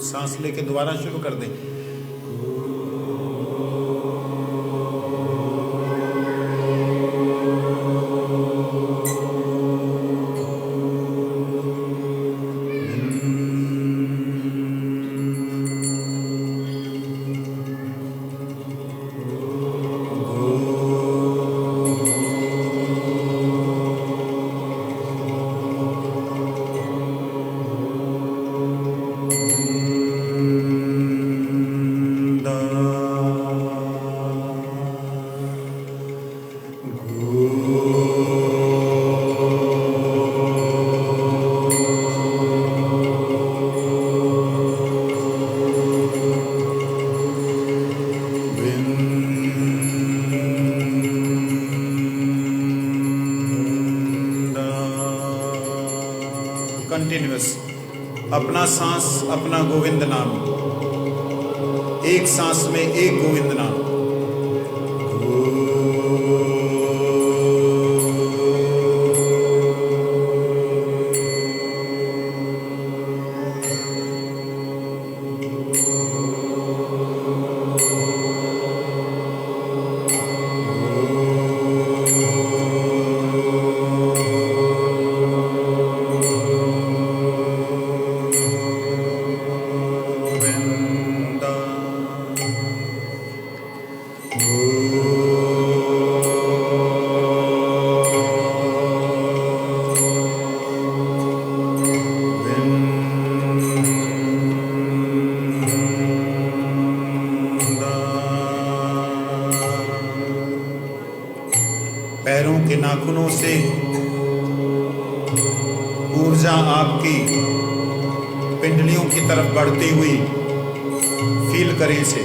सांस लेके दोबारा शुरू कर दें। कंटिन्यूअस अपना सांस, अपना गोविंद नाम, एक सांस में एक गोविंद नाम। पैरों के नाखूनों से ऊर्जा आपकी पिंडलियों की तरफ बढ़ती हुई फील करें इसे।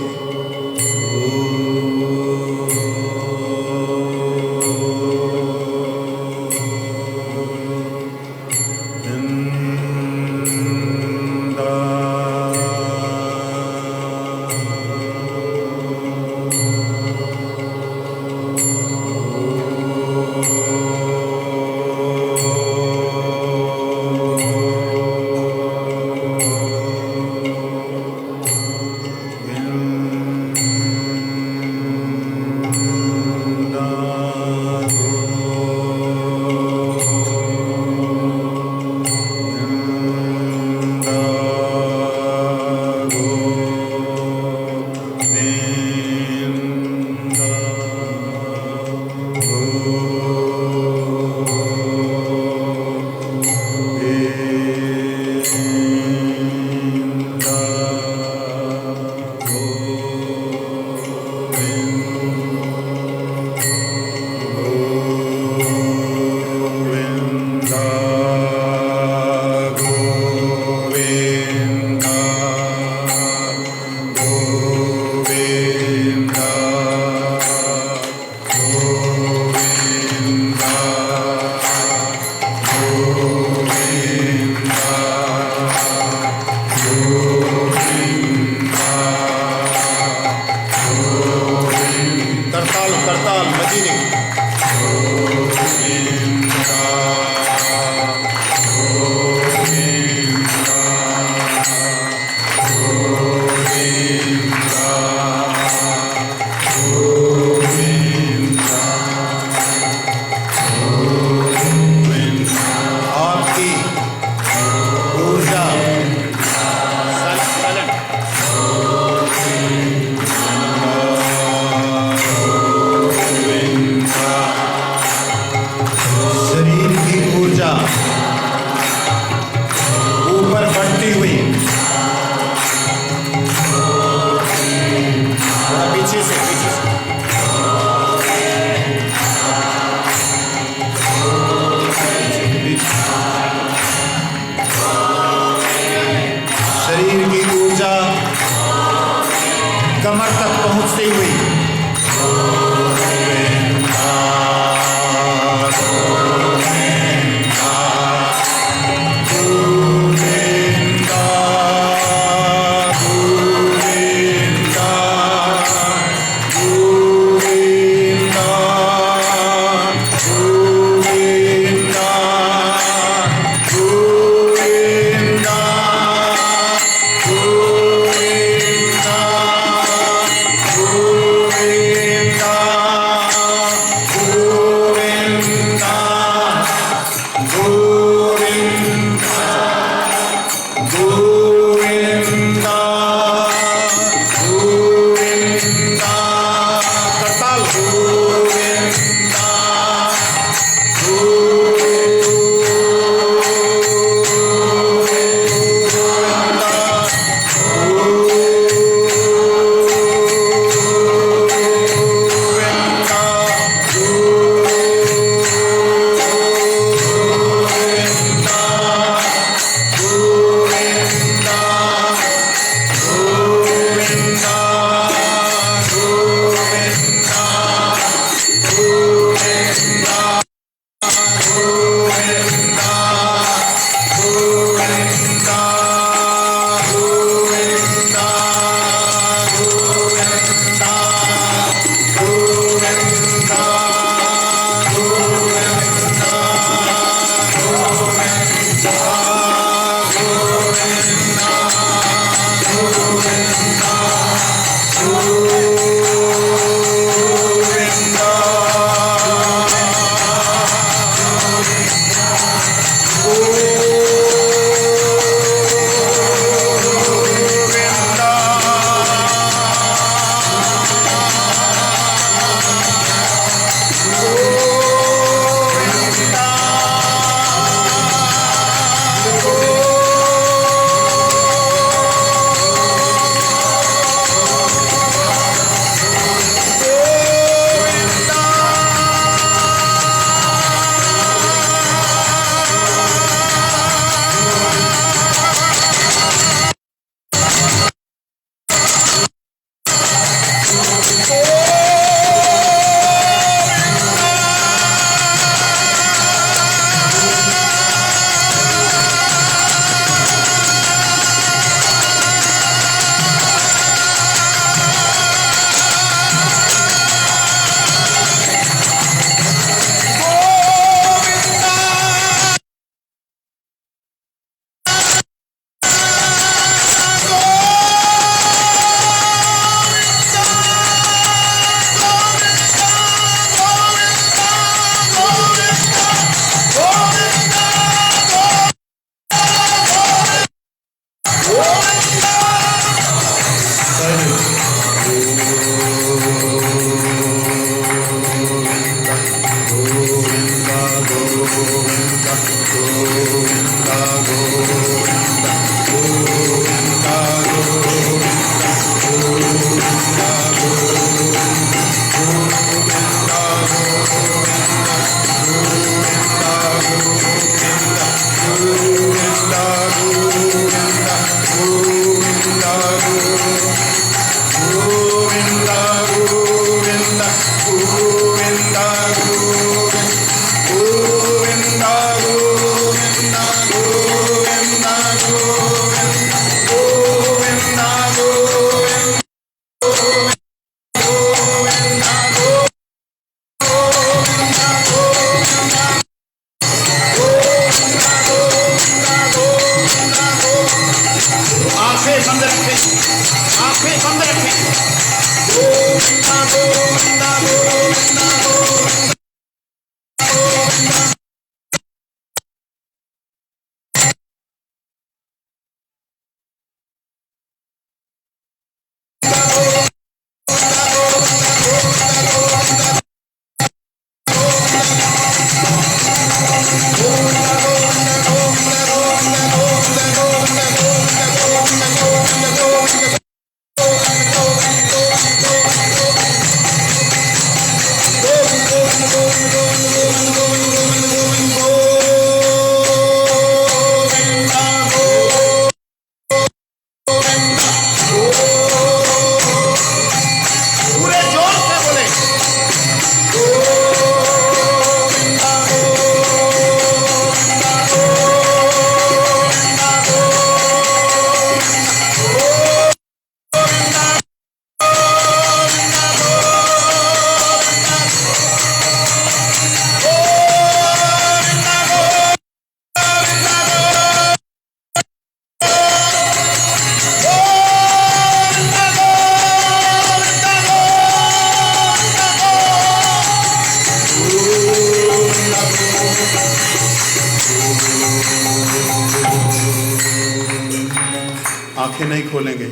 आंखें नहीं खोलेंगे।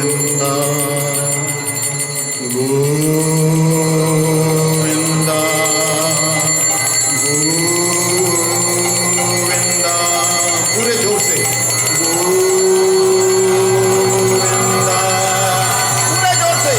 गोविंदा गोविंदा गोविंदा, पूरे जोर से गोविंदा, पूरे जोर से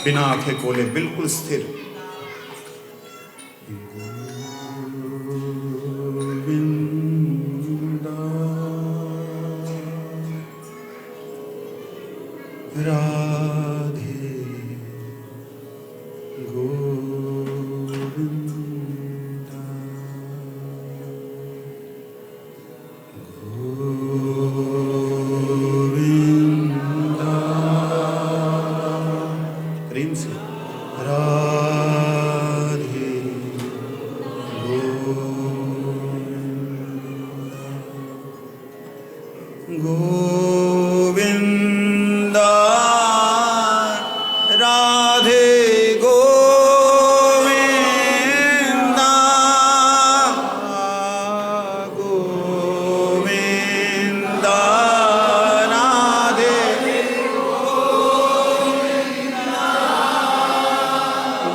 बिना आंखें खोले बिल्कुल स्थिर। राधे गोविंदा गोविंदा। प्रेम से राधे गोविंदा राधे गोविंदा गोविंदा राधे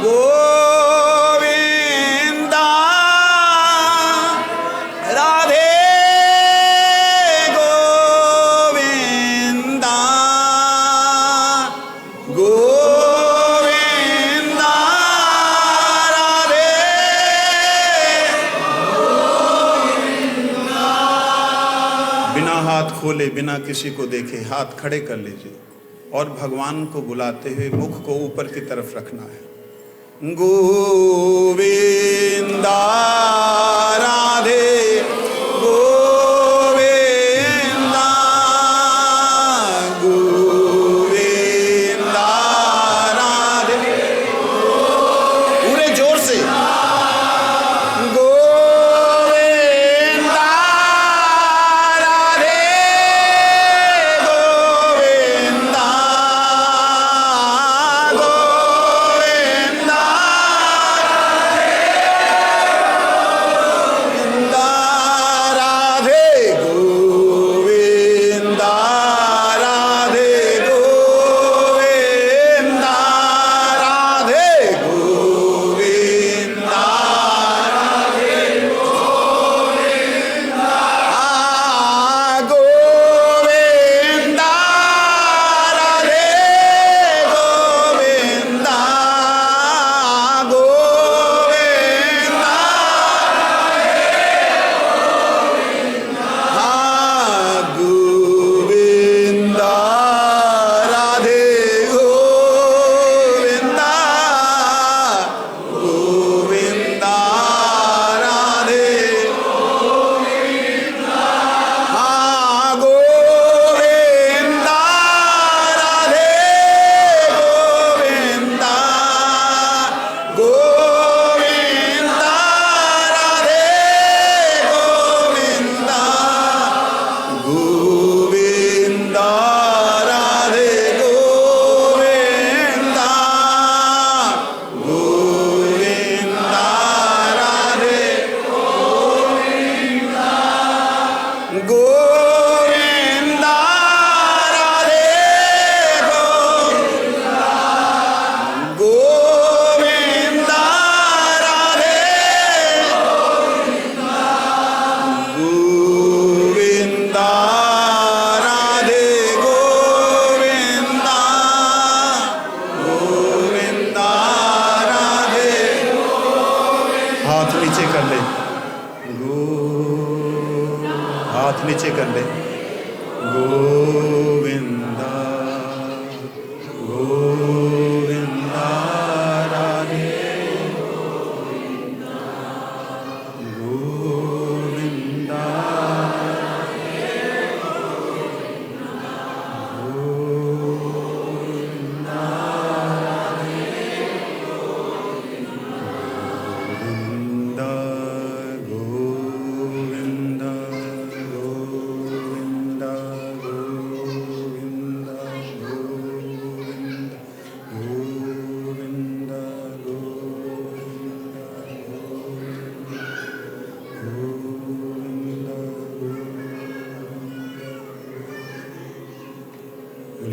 गोविंदा राधे गोविंदा गोविंदा राधे। बिना हाथ खोले बिना किसी को देखे हाथ खड़े कर लीजिए और भगवान को बुलाते हुए मुख को ऊपर की तरफ रखना है। गोविंदा राधे गोविंदा गोविंदा राधे। पूरे जोर से गोविंदा राधे गोविंदा गोविंदा हाथ नीचे कर ले। गोविंदा गोविंदा राधे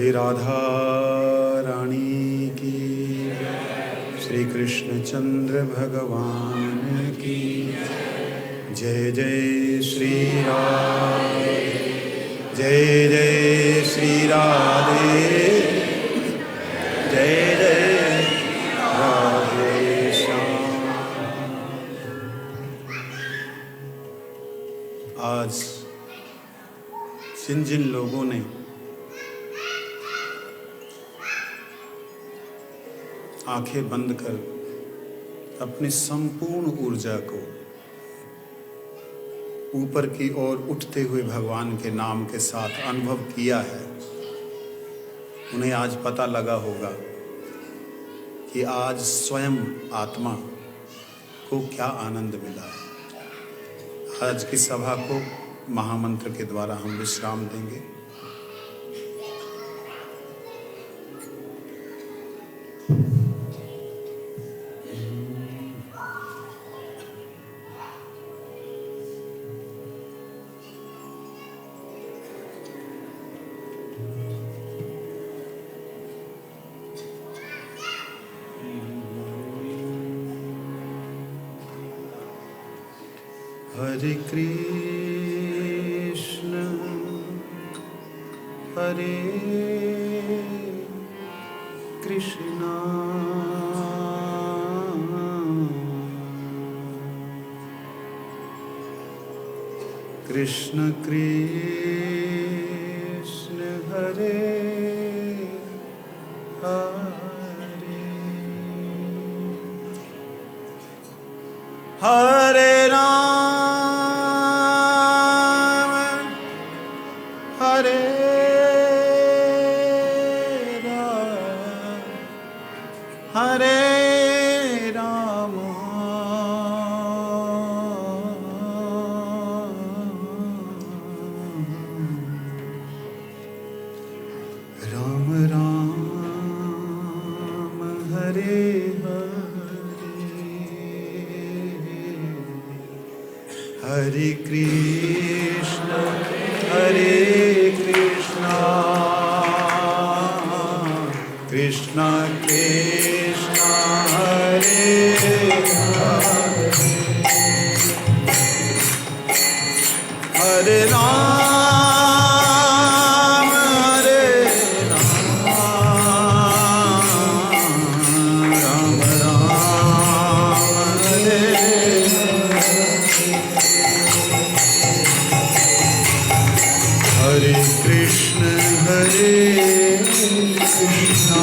श्री राधा रानी की, श्री कृष्ण चंद्र भगवान की जय। जय श्री राधे, जय जय श्री राधे, जय जय राधे श्याम। आज जिन जिन लोगों ने आंखें बंद कर अपनी संपूर्ण ऊर्जा को ऊपर की ओर उठते हुए भगवान के नाम के साथ अनुभव किया है, उन्हें आज पता लगा होगा कि आज स्वयं आत्मा को क्या आनंद मिला है। आज की सभा को महामंत्र के द्वारा हम विश्राम देंगे। हरे कृष्ण हरे कृष्णा कृष्ण कृष्ण हरे हरे हरे राम हरे राम हरे राम राम राम हरे हरे कृष्ण कृष्ण कृष्ण हरे हरे राम हरे राम राम राम हरे हरे कृष्ण कृष्ण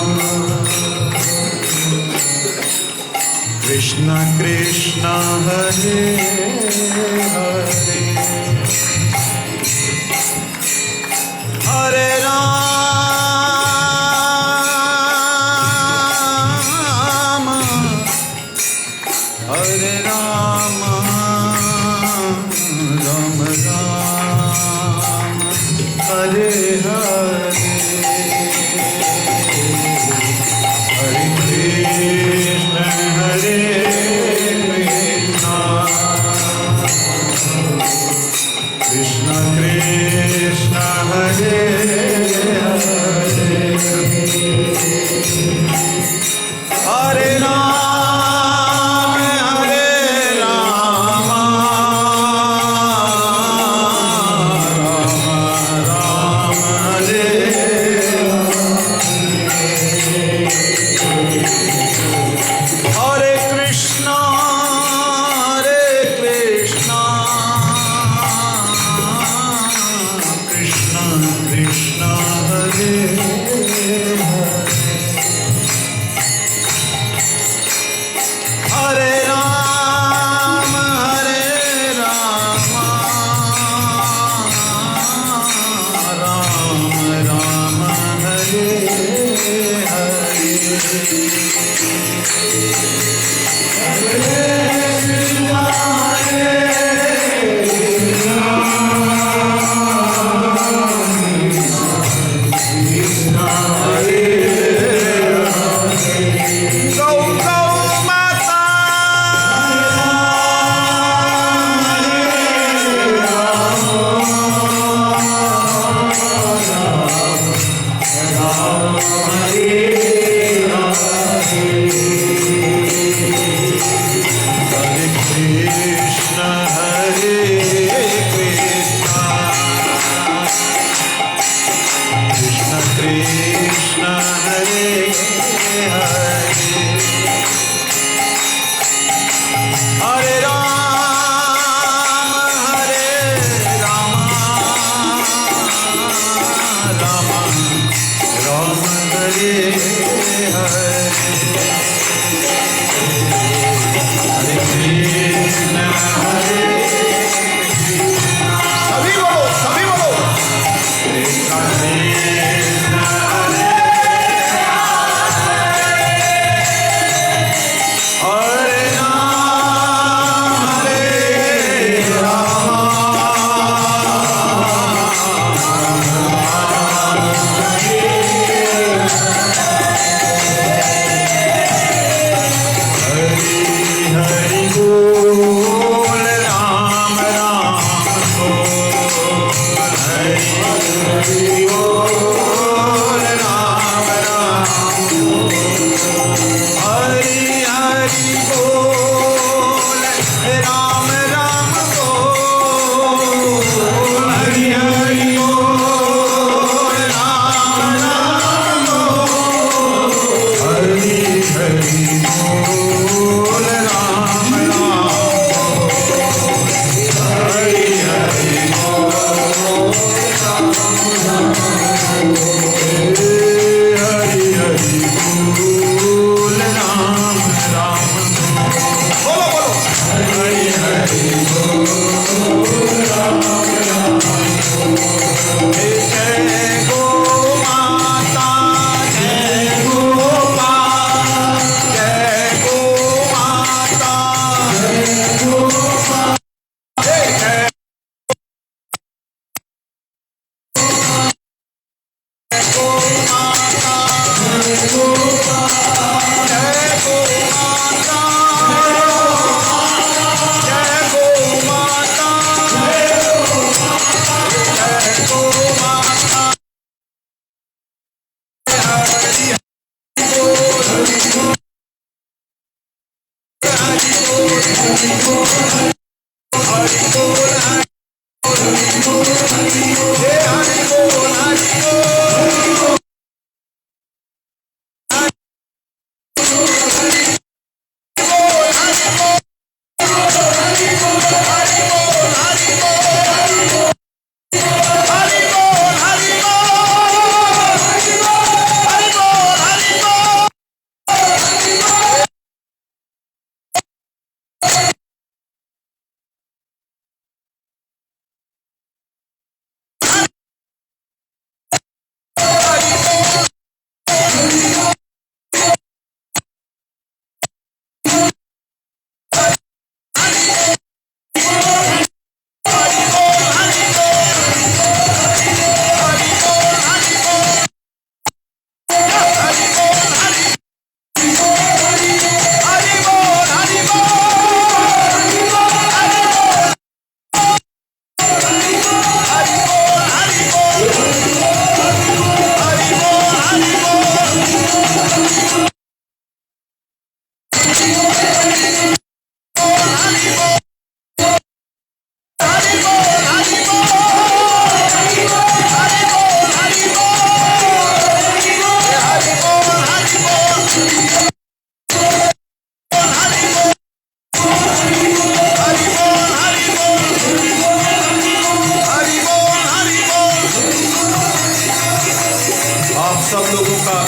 सब लोगों का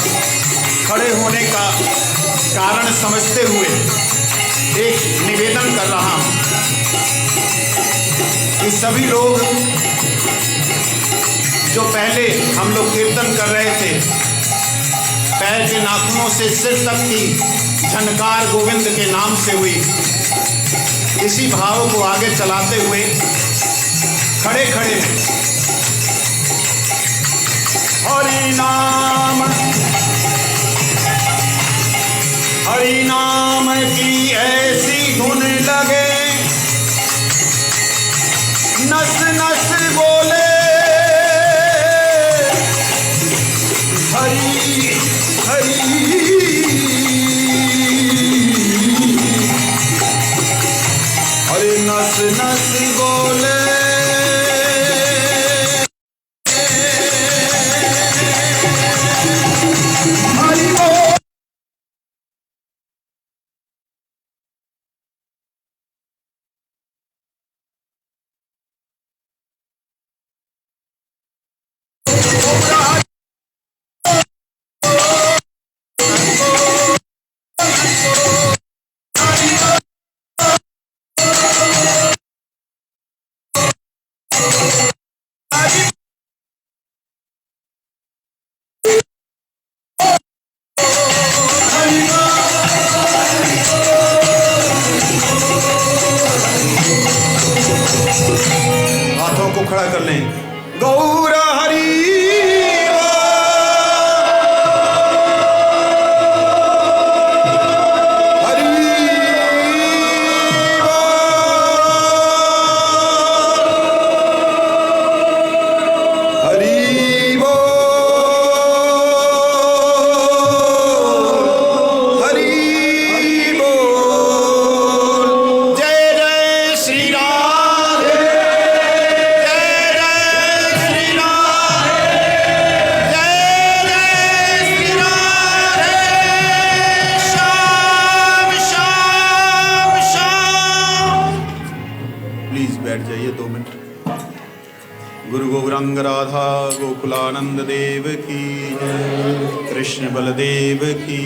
खड़े होने का कारण समझते हुए एक निवेदन कर रहा हूं कि सभी लोग जो पहले हम लोग कीर्तन कर रहे थे, पैर के नाखूनों से सिर तक की झनकार गोविंद के नाम से हुई, इसी भाव को आगे चलाते हुए खड़े खड़े हरि नाम की ऐसी धुन लगे, नस नस बोले हरि हरि, हरि नस नस बोले हाथों को खड़ा कर लें। गौर हरि बैठ जाइए 2 मिनट। गुरु गौरांग राधा गोकुलानंद देव की, कृष्ण बलदेव की।